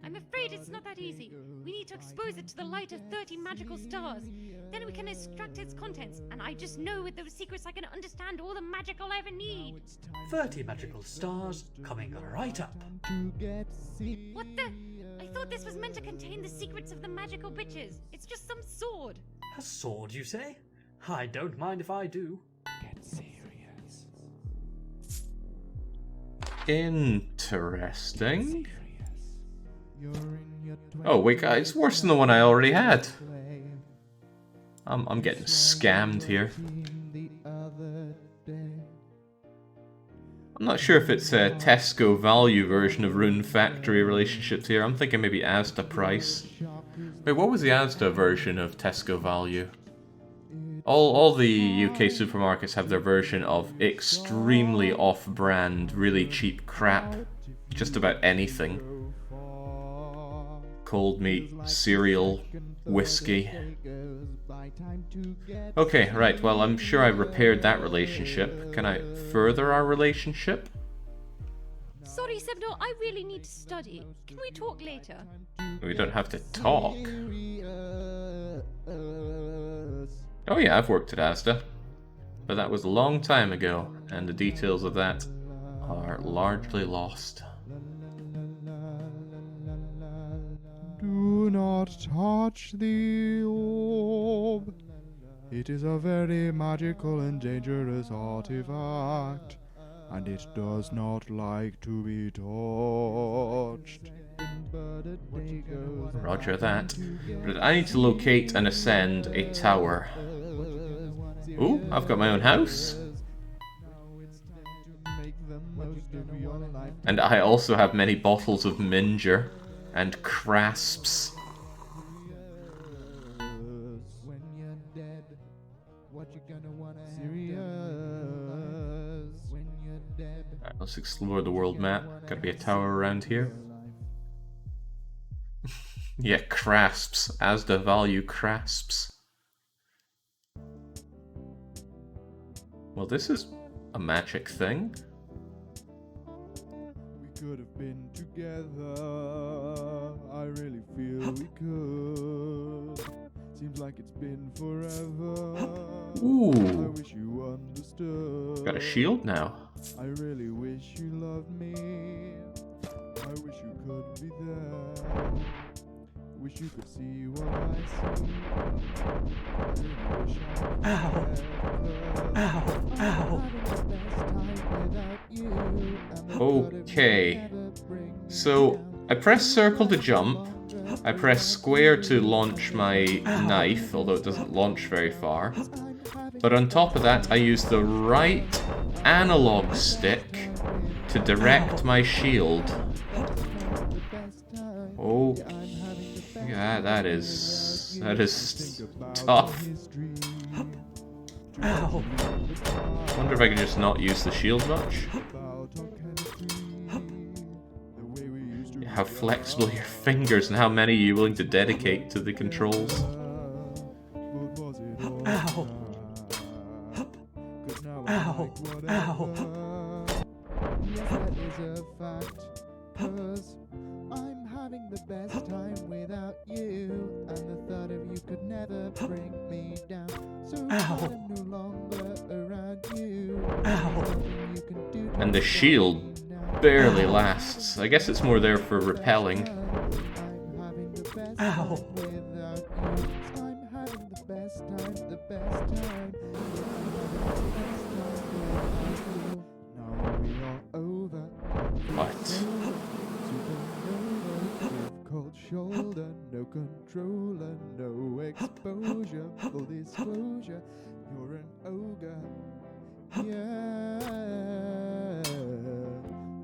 Speaker 6: I'm afraid it's not that easy. We need to expose it to the light of 30 magical stars. Then we can extract its contents, and I just know with those secrets I can understand all the magic I'll ever need.
Speaker 4: 30 magical stars coming right up.
Speaker 6: What the? I thought this was meant to contain the secrets of the magical bitches. It's just some sword.
Speaker 4: A sword, you say? I don't mind if I do.
Speaker 3: Get serious.
Speaker 2: Interesting. Oh wait, guys, it's worse than the one I already had. I'm getting scammed here. I'm not sure if it's a Tesco value version of Rune Factory relationships here. I'm thinking maybe Asda price. Wait, what was the Asda version of Tesco value? All the UK supermarkets have their version of extremely off-brand, really cheap crap. Just about anything. Cold meat, cereal, whiskey. Okay, right, well, I'm sure I repaired that relationship. Can I further our relationship?
Speaker 6: Sorry, Sebador, I really need to study. Can we talk later?
Speaker 2: We don't have to talk. Oh yeah, I've worked at Asda. But that was a long time ago, and the details of that are largely lost.
Speaker 3: Do not touch the orb. It is a very magical and dangerous artifact, and it does not like to be touched.
Speaker 2: Roger that. But I need to locate and ascend a tower. Ooh, I've got my own house. And I also have many bottles of Minger and Crasps. Alright, let's explore the world map. Gotta be a tower around here. Yeah, Crasps. Asda value Crasps. Well, this is a magic thing.
Speaker 3: We could have been together. I really feel we could. Seems like it's been forever.
Speaker 2: Ooh.
Speaker 3: I wish you understood.
Speaker 2: Got a shield now.
Speaker 3: I really wish you loved me. I wish you could be there. Wish you could see what I see. Ow.
Speaker 2: Okay. So, I press circle to jump. I press square to launch my knife, although it doesn't launch very far. But on top of that, I use the right analog stick to direct my shield. Oh, yeah, that is tough.
Speaker 8: Ow.
Speaker 2: Wonder if I can just not use the shield much. How flexible your fingers and how many are you willing to dedicate to the controls?
Speaker 8: Ow. Ow. Ow.
Speaker 1: Yes, that is a fact. 'Cause I'm having the best time without you, and the thought of you could never bring me down. So I'm no longer around you. You can do
Speaker 2: And the shield barely lasts. I guess it's more there for repelling.
Speaker 8: Ow.
Speaker 1: I'm having the best time, the best time. Now we are over.
Speaker 2: What?
Speaker 1: Cold shoulder, no controller, no exposure, full disclosure. You're an ogre. Yeah.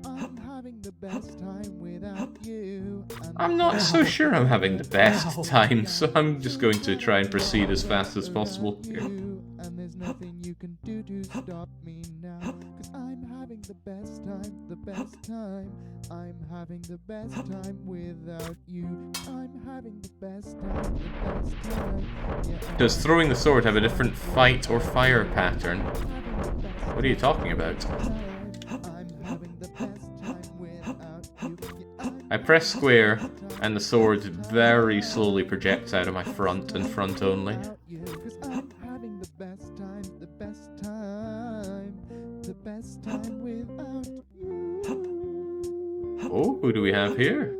Speaker 1: I'm having the best time without you.
Speaker 2: I'm not so sure I'm having the best time, so I'm just going to try and proceed as fast as possible here.
Speaker 1: And there's nothing you can do to stop me now. 'Cause I'm having the best time, the best time. I'm having the best time without you. I'm having the best time, the best time. Yeah,
Speaker 2: Does throwing the sword have a different fight or fire pattern? What are you talking about?
Speaker 1: I'm having the best time without you.
Speaker 2: I press square, and the sword very slowly projects out of my front and front only.
Speaker 1: 'Cause I'm having the best time, the best time, the best time without you.
Speaker 2: Oh, who do we have here?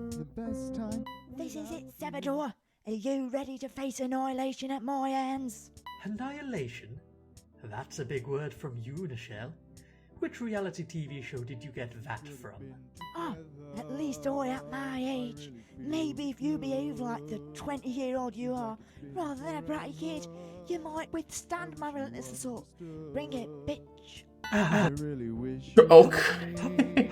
Speaker 1: The best time.
Speaker 10: This is it, Sebador. Are you ready to face annihilation at my hands?
Speaker 4: Annihilation? That's a big word from you, Nichelle. Which reality TV show did you get that from?
Speaker 10: Oh, at least I at my age. Maybe if you behave like the 20-year-old you are, rather than a bratty kid, you might withstand my relentless assault. Bring it, bitch.
Speaker 3: I really wish.
Speaker 2: Okay.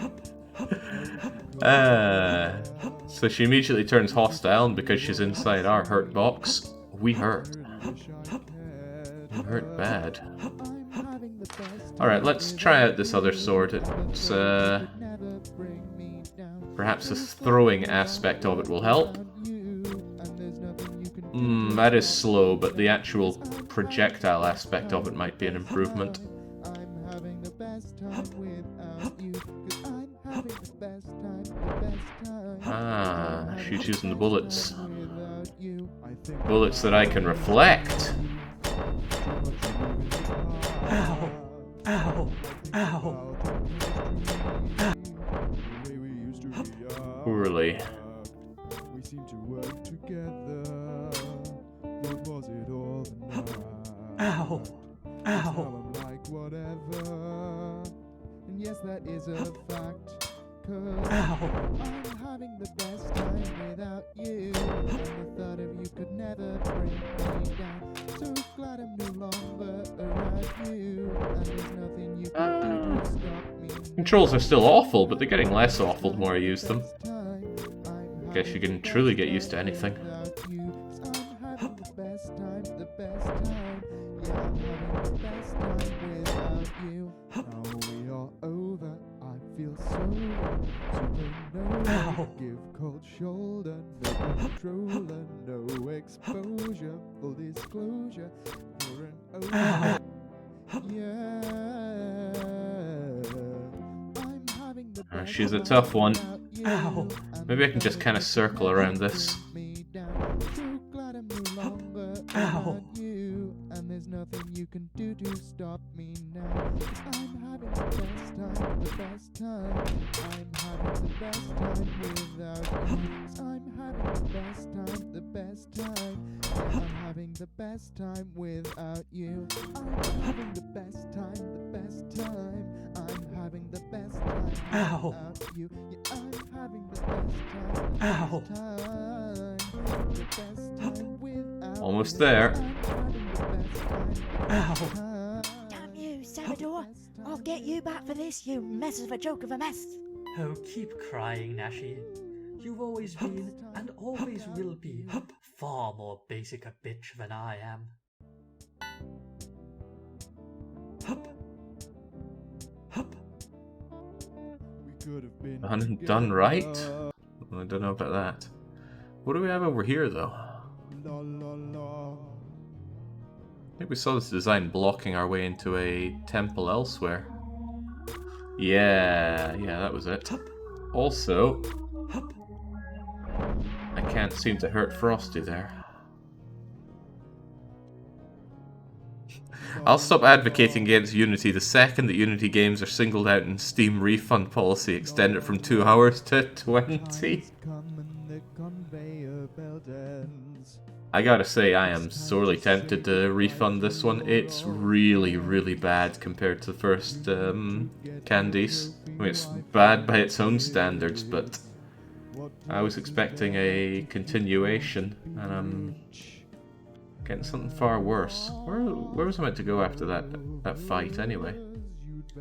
Speaker 2: So she immediately turns hostile, and because she's inside our hurt box, we hurt. We hurt bad. Alright, let's try out this other sword. It's, perhaps the throwing aspect of it will help. That is slow, but the actual projectile aspect of it might be an improvement.
Speaker 1: I'm having the best time without you. 'Cause
Speaker 2: Ah, she's using the bullets. Bullets that I can reflect.
Speaker 4: Ow! Ow! Ow!
Speaker 2: Poorly.
Speaker 3: We seem to work together. What was it all the night?
Speaker 4: Ow!
Speaker 3: Now
Speaker 4: Ow!
Speaker 3: I'm like whatever. And yes, that is a fact. 'Cause
Speaker 4: Ow!
Speaker 3: I'm having the best time without you. And the thought of you could never bring me down. So glad I'm no longer around you. And there's nothing you can do to stop me.
Speaker 2: Controls are still awful, but they're getting less awful the more I use them. I guess you can truly get used to anything.
Speaker 3: Give cold shoulder, no controller, no exposure, full disclosure. You're an over. Yeah, I'm having the best
Speaker 2: She's a tough one.
Speaker 4: Ow!
Speaker 2: Maybe I can just kind of circle around this.
Speaker 4: Ow!
Speaker 3: And there's nothing you can do to stop me now. I'm having the best time, I'm having the best time without you. I'm having the best time, yeah, I'm having the best time without you. I'm having the best time, I'm having the best time
Speaker 4: Ow!
Speaker 3: without you. Yeah, I'm having the best time,
Speaker 4: Ow!
Speaker 3: the best time without you.
Speaker 2: Almost there.
Speaker 4: Ow!
Speaker 10: Damn you, Salvador! I'll get you back for this, you mess of a joke of a mess!
Speaker 4: Oh, keep crying, Nashi. You've always been, and always will be, far more basic a bitch than I am.
Speaker 2: Done right? I don't know about that. What do we have over here, though? I think we saw this design blocking our way into a temple elsewhere. Yeah, that was it. Also, I can't seem to hurt Frosty there. I'll stop advocating against Unity the second that Unity games are singled out in Steam refund policy extended from 2 hours to 20. I gotta say, I am sorely tempted to refund this one. It's really, really bad compared to the first Candice. I mean, it's bad by its own standards, but I was expecting a continuation, and I'm getting something far worse. Where was I meant to go after that fight, anyway?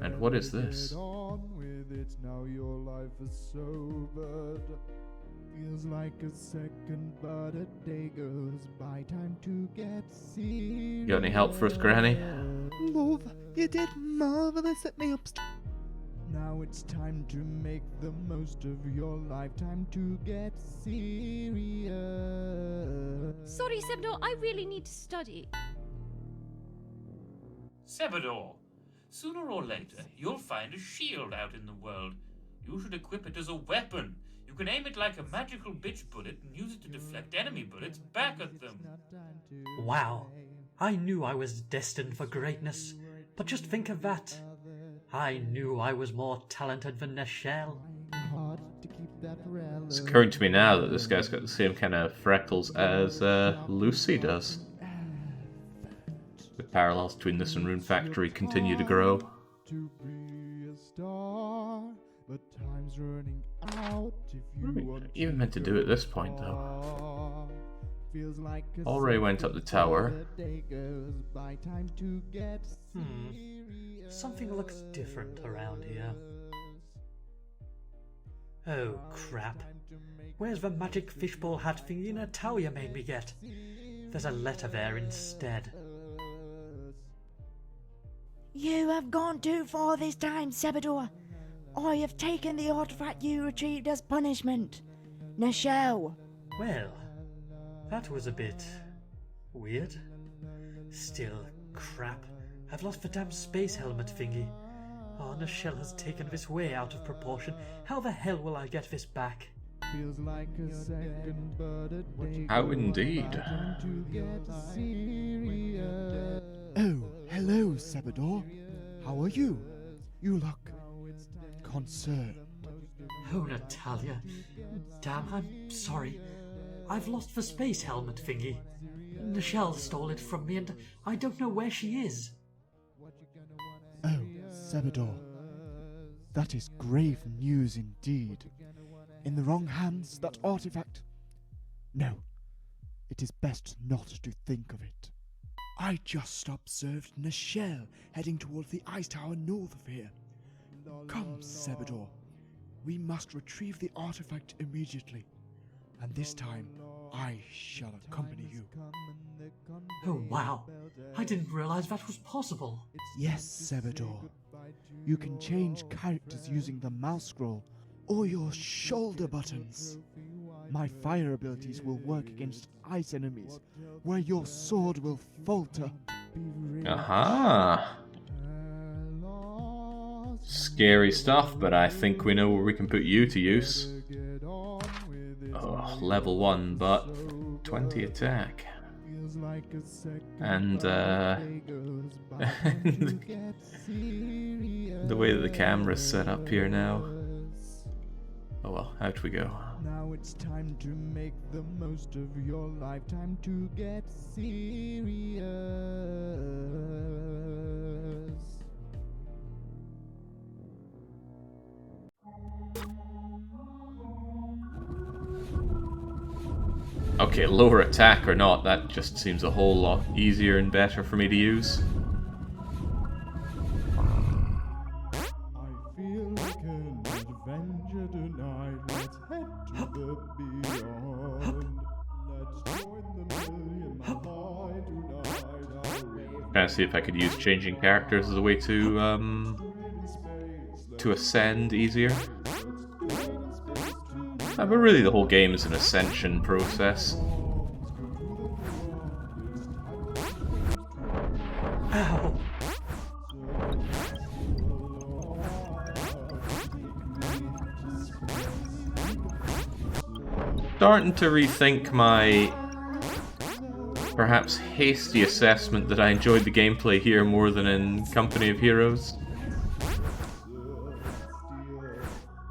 Speaker 2: And what is this? Feels like a second, but a day goes by. Time to get serious. You got any help for us, Granny?
Speaker 3: Love, you did marvelous at me Now it's time to make the most of your lifetime to get serious.
Speaker 6: Sorry, Sebdor, I really need to study.
Speaker 7: Sebador, sooner or later, you'll find a shield out in the world. You should equip it as a weapon. You can aim it like a magical bitch bullet and use it to deflect enemy bullets back at them.
Speaker 4: Wow, I knew I was destined for greatness, but just think of that. I knew I was more talented than Nichelle.
Speaker 2: It's occurring to me now that this guy's got the same kind of freckles as Lucy does. The parallels between this and Rune Factory continue to grow. Even meant to do at this point, though. Already went up the tower.
Speaker 4: Something looks different around here. Oh, crap. Where's the magic fishbowl hat thingy Natalia made me get? There's a letter there instead.
Speaker 10: You have gone too far this time, Sebador. I have taken the artifact you retrieved as punishment. Nichelle.
Speaker 4: Well, that was a bit weird. Still, crap. I've lost the damn space helmet thingy. Oh, Nichelle has taken this way out of proportion. How the hell will I get this back?
Speaker 1: Feels like a second, but a day.
Speaker 2: How indeed.
Speaker 1: To get serious.
Speaker 3: Oh, hello, Sabador. How are you? You look concerned.
Speaker 4: Oh, Natalia. Damn, I'm sorry. I've lost the space helmet thingy. Nichelle stole it from me and I don't know where she is.
Speaker 3: Oh, Sabador. That is grave news indeed. In the wrong hands, that artifact... No, it is best not to think of it. I just observed Nichelle heading towards the ice tower north of here. Come, Sabador. We must retrieve the artifact immediately. And this time, I shall accompany you.
Speaker 4: Oh, wow. I didn't realize that was possible.
Speaker 3: Yes, Sabador. You can change characters using the mouse scroll or your shoulder buttons. My fire abilities will work against ice enemies, where your sword will falter.
Speaker 2: Aha! Scary stuff, but I think we know where we can put you to use. Oh, level 1, but 20 attack. And, the way that the camera's set up here now. Oh well, out we go.
Speaker 1: Now it's time to make the most of your lifetime to get serious.
Speaker 2: Okay, lower attack or not, that just seems a whole lot easier and better for me to use.
Speaker 1: I feel like an adventure tonight. Let's head to the beyond. Let's join the million high tonight.
Speaker 2: Trying to see if I could use changing characters as a way to ascend easier. But really the whole game is an ascension process.
Speaker 4: Ow!
Speaker 2: Starting to rethink my perhaps hasty assessment that I enjoyed the gameplay here more than in Company of Heroes.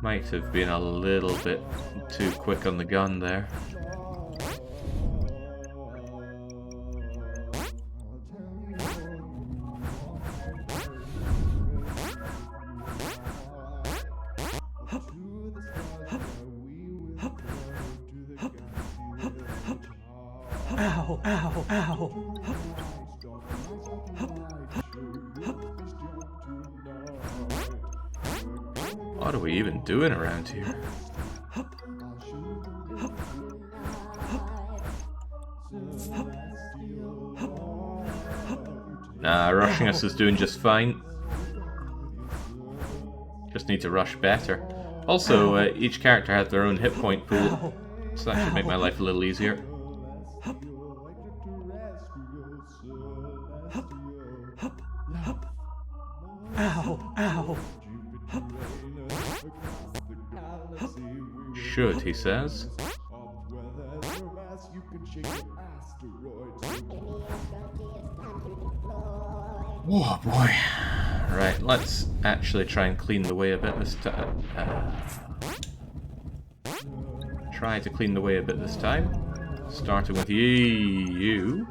Speaker 2: Might have been a little bit too quick on the gun there.
Speaker 4: Ow, ow, ow.
Speaker 2: What are we even doing around here? Nah, rushing us is doing just fine. Just need to rush better. Also, each character has their own hit point pool, so that should make my life a little easier.
Speaker 4: Ow, ow.
Speaker 2: Should, he says. Oh boy. Right, let's actually try and clean the way a bit this time. Try to clean the way a bit this time. Starting with you.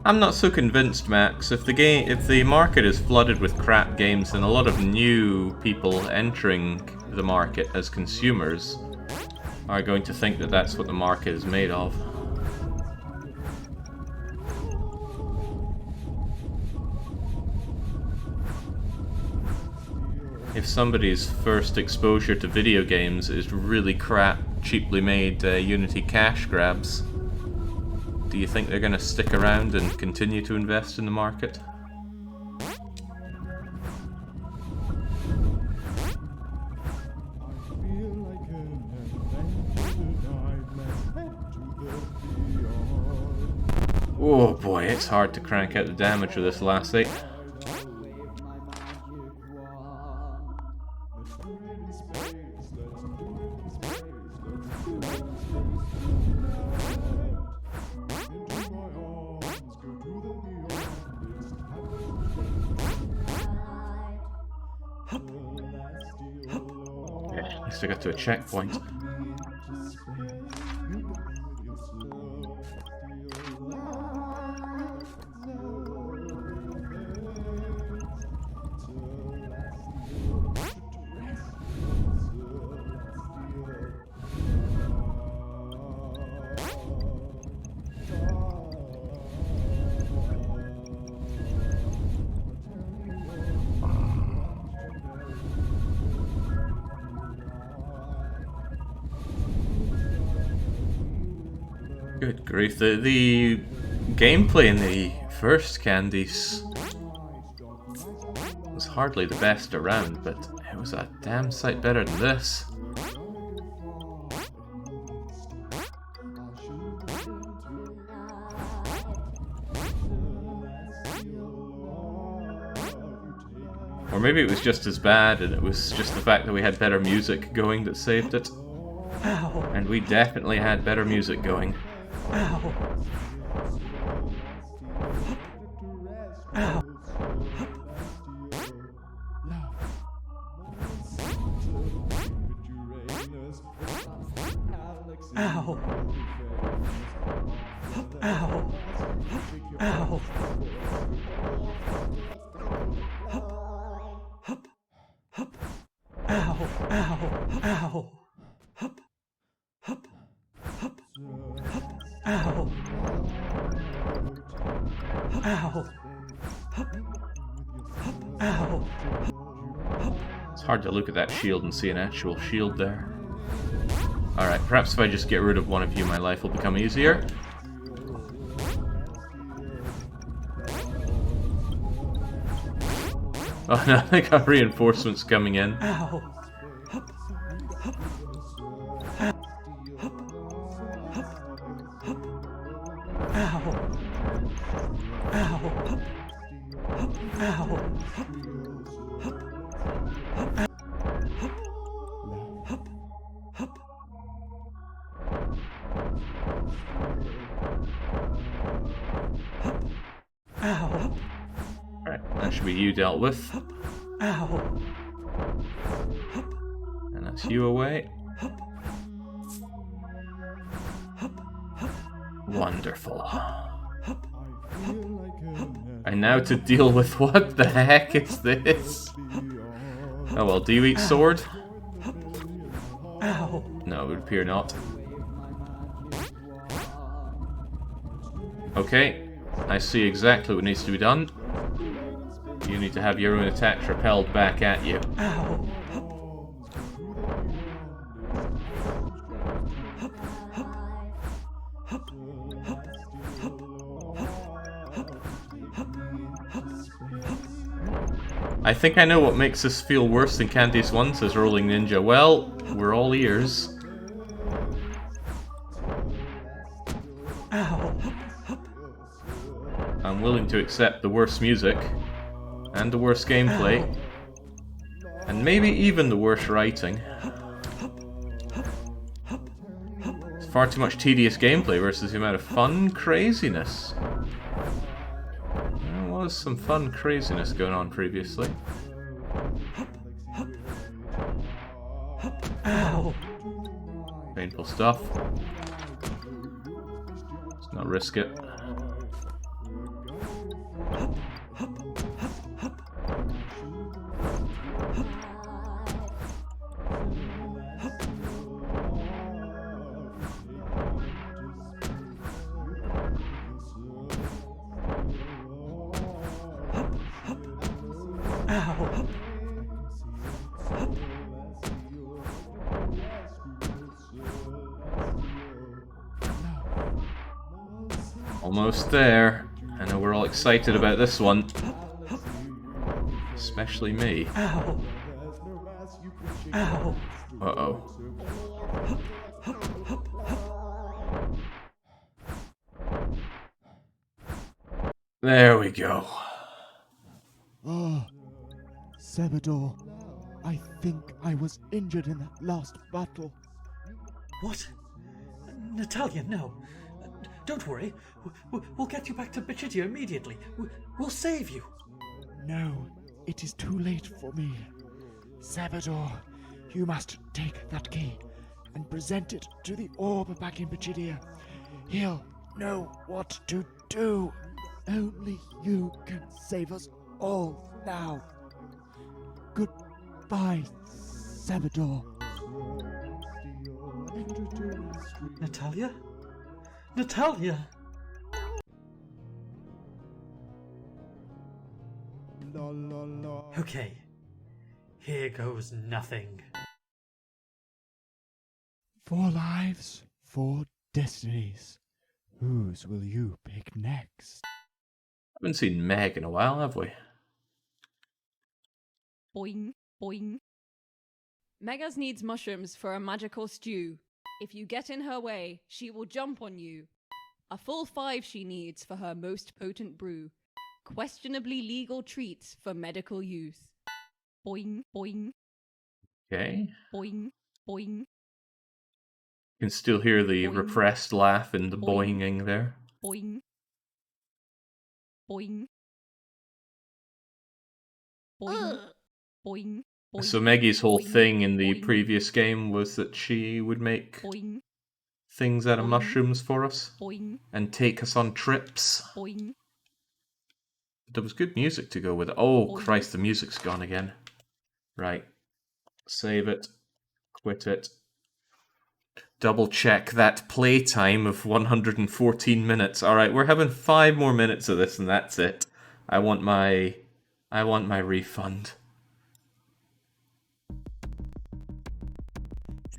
Speaker 2: I'm not so convinced, Max. If the market is flooded with crap games, then a lot of new people entering the market as consumers are going to think that that's what the market is made of. If somebody's first exposure to video games is really crap, cheaply made Unity cash grabs, Do you think they're going to stick around and continue to invest in the market? Oh boy, it's hard to crank out the damage with this lassie. Yeah, at least I got to a checkpoint. Good grief, the gameplay in the first Candice was hardly the best around, but it was a damn sight better than this. Or maybe it was just as bad and it was just the fact that we had better music going that saved it.
Speaker 4: Ow.
Speaker 2: And we definitely had better music going.
Speaker 4: Ow. Ow. Ow. Ow. Ow. Ow. Ow. Ow. Hup. Hup. Hup. Hup. Ow. Ow. Hup. Hup. Ow.
Speaker 2: It's hard to look at that shield and see an actual shield there. Alright, perhaps if I just get rid of one of you, my life will become easier. Oh no, I got reinforcements coming in.
Speaker 4: Ow. Hup. Hup. Hup. Hup. Hup. Ow. Ow. Hup. Hup. Ow. Hup. Hup. Hup. Hup. Hup. Hup. Ow.
Speaker 2: Alright, that should be you dealt with.
Speaker 4: Hup. Ow. Hup.
Speaker 2: And that's you away.
Speaker 4: Hup. Hup. Hup.
Speaker 2: Wonderful.
Speaker 4: Hup. Hup.
Speaker 2: And now to deal with what the heck is this? Oh well, do you eat sword?
Speaker 4: Ow.
Speaker 2: No, it would appear not. Okay, I see exactly what needs to be done. You need to have your own attacks repelled back at you.
Speaker 4: Ow.
Speaker 2: I think I know what makes this feel worse than Candice 1, says Rolling Ninja. Well, we're all ears.
Speaker 4: Ow.
Speaker 2: I'm willing to accept the worst music, and the worst gameplay, and maybe even the worst writing. It's far too much tedious gameplay versus the amount of fun craziness. There was some fun craziness going on previously.
Speaker 4: Ow.
Speaker 2: Painful stuff. Let's not risk it.
Speaker 4: Ow.
Speaker 2: Almost there. I know we're all excited about this one. Especially me.
Speaker 4: Ow. Ow.
Speaker 2: Uh-oh. There we go.
Speaker 3: Ah, Sebador, I think I was injured in that last battle.
Speaker 4: What? Natalia, no. Don't worry. We'll get you back to Bichidia immediately. We'll save you.
Speaker 3: No, it is too late for me. Sebador, you must take that key and present it to the orb back in Bichidia. He'll know what to do. Only you can save us all now. Goodbye, Sebador.
Speaker 4: Natalia? Natalia! Okay. Here goes nothing.
Speaker 3: 4 lives, 4 destinies. Whose will you pick next?
Speaker 2: Haven't seen Meg in a while, have we?
Speaker 11: Boing, boing. Megas needs mushrooms for a magical stew. If you get in her way, she will jump on you. A full 5 she needs for her most potent brew. Questionably legal treats for medical use. Boing, boing,
Speaker 2: Okay.
Speaker 11: boing, boing,
Speaker 2: You can still hear the
Speaker 11: Boing.
Speaker 2: repressed laugh and the
Speaker 11: Boing.
Speaker 2: boinging there.
Speaker 11: boing, boing, boing, boing, boing.
Speaker 2: So Maggie's whole
Speaker 11: boing,
Speaker 2: thing in the
Speaker 11: boing,
Speaker 2: previous game was that she would make
Speaker 11: boing,
Speaker 2: things out of
Speaker 11: boing,
Speaker 2: mushrooms for us
Speaker 11: boing,
Speaker 2: and take us on trips.
Speaker 11: boing.
Speaker 2: There was good music to go with it. Oh,
Speaker 11: Boing.
Speaker 2: Christ, the music's gone again. Right. Save it. Quit it. Double check that playtime of 114 minutes. Alright, we're having 5 more minutes of this and that's it. I want my refund.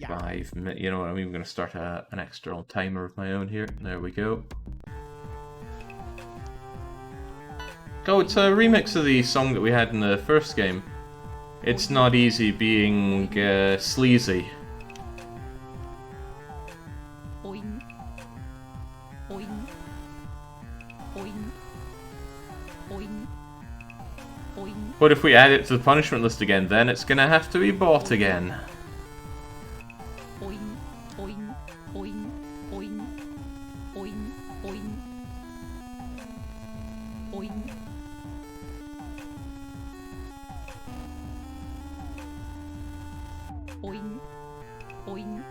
Speaker 2: 5 minutes. You know what, I'm even going to start an external timer of my own here. There we go. Oh, it's a remix of the song that we had in the first game. It's not easy being sleazy.
Speaker 11: Boing, boing, boing, boing, boing.
Speaker 2: But if we add it to the punishment list again, then it's gonna have to be bought again.
Speaker 11: Boing, boing, boing, boing, boing, boing, boing. Boing, boing,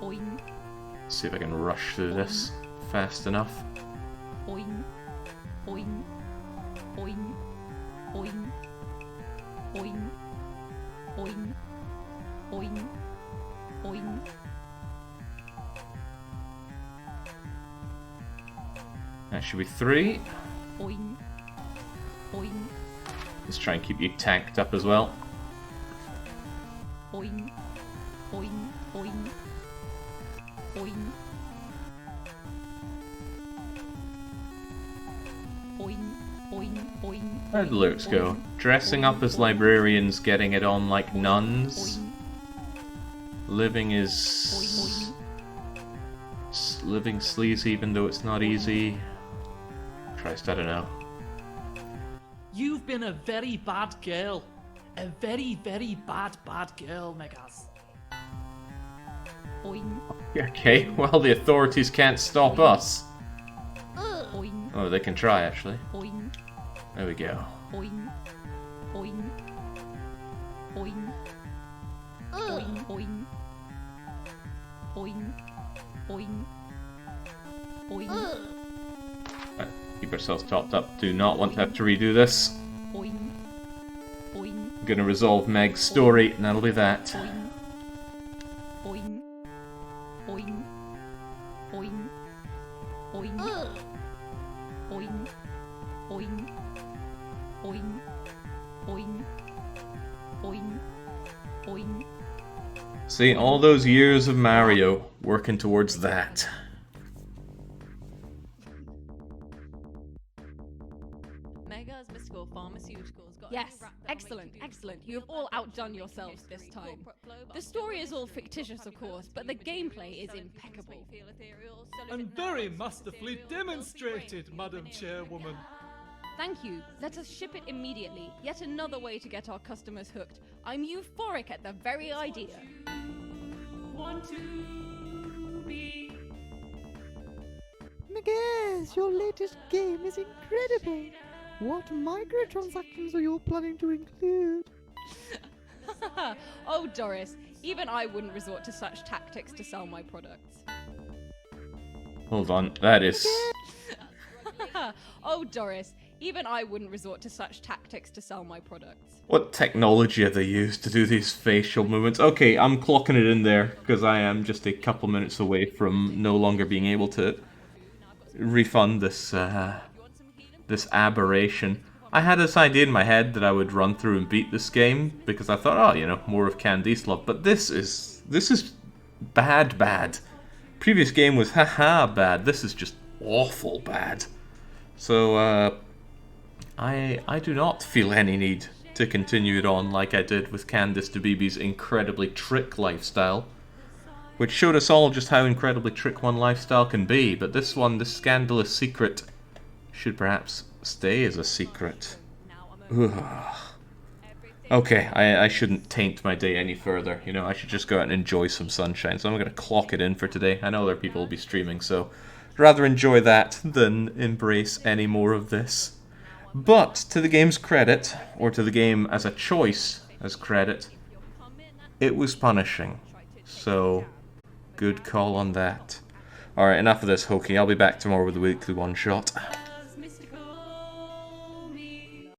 Speaker 11: boing,
Speaker 2: See if I can rush through this fast enough.
Speaker 11: boing, boing, boing, boing, boing, boing, boing, boing.
Speaker 2: That should be 3.
Speaker 11: Boing, boing,
Speaker 2: Let's try and keep you tanked up as well.
Speaker 11: boing, boing, boing, boing, boing, boing, boing.
Speaker 2: How'd the lyrics go? Dressing up as librarians, getting it on like nuns.
Speaker 11: Boing,
Speaker 2: Living is... living sleazy even though it's not easy. Christ, I don't know.
Speaker 8: You've been a very bad girl. A very, very bad girl, Megas.
Speaker 11: boing,
Speaker 2: Okay, well the authorities can't stop us.
Speaker 11: boing,
Speaker 2: Oh, they can try actually.
Speaker 11: boing,
Speaker 2: There we go.
Speaker 11: boing, boing, boing, boing, boing, boing, boing, boing,
Speaker 2: Right, keep ourselves topped up. Do not want to have to redo this.
Speaker 11: boing, boing,
Speaker 2: Gonna resolve Meg's story, and that'll be that.
Speaker 11: boing, boing, boing, boing, boing, boing, boing, boing, boing, boing.
Speaker 2: See, all those years of Mario working towards that.
Speaker 11: Excellent, excellent. You have all outdone yourselves this time. The story is all fictitious, of course, but the gameplay is impeccable.
Speaker 8: And very masterfully demonstrated, Madam Chairwoman.
Speaker 11: Thank you. Let us ship it immediately. Yet another way to get our customers hooked. I'm euphoric at the very idea.
Speaker 8: Want to be.
Speaker 9: Megas, your latest game is incredible. What microtransactions are you planning to include?
Speaker 11: Oh, Doris, even I wouldn't resort to such tactics to sell my products.
Speaker 2: Hold on, that is...
Speaker 11: Oh, Doris, even I wouldn't resort to such tactics to sell my products.
Speaker 2: What technology have they used to do these facial movements? Okay, I'm clocking it in there, because I am just a couple minutes away from no longer being able to refund this, this aberration. I had this idea in my head that I would run through and beat this game, because I thought, oh, you know, more of Candice love, but this is bad. Previous game was haha bad, this is just awful bad. So, I do not feel any need to continue it on like I did with Candice DeBébé's incredibly trick lifestyle, which showed us all just how incredibly trick one lifestyle can be, but this one, this scandalous secret, should perhaps stay as a secret. Ugh. Okay, I shouldn't taint my day any further, you know, I should just go out and enjoy some sunshine, so I'm going to clock it in for today. I know other people will be streaming, so I'd rather enjoy that than embrace any more of this. But, to the game's credit, or to the game as a choice as credit, it was punishing. So, good call on that. Alright, enough of this hokey. I'll be back tomorrow with a weekly one-shot.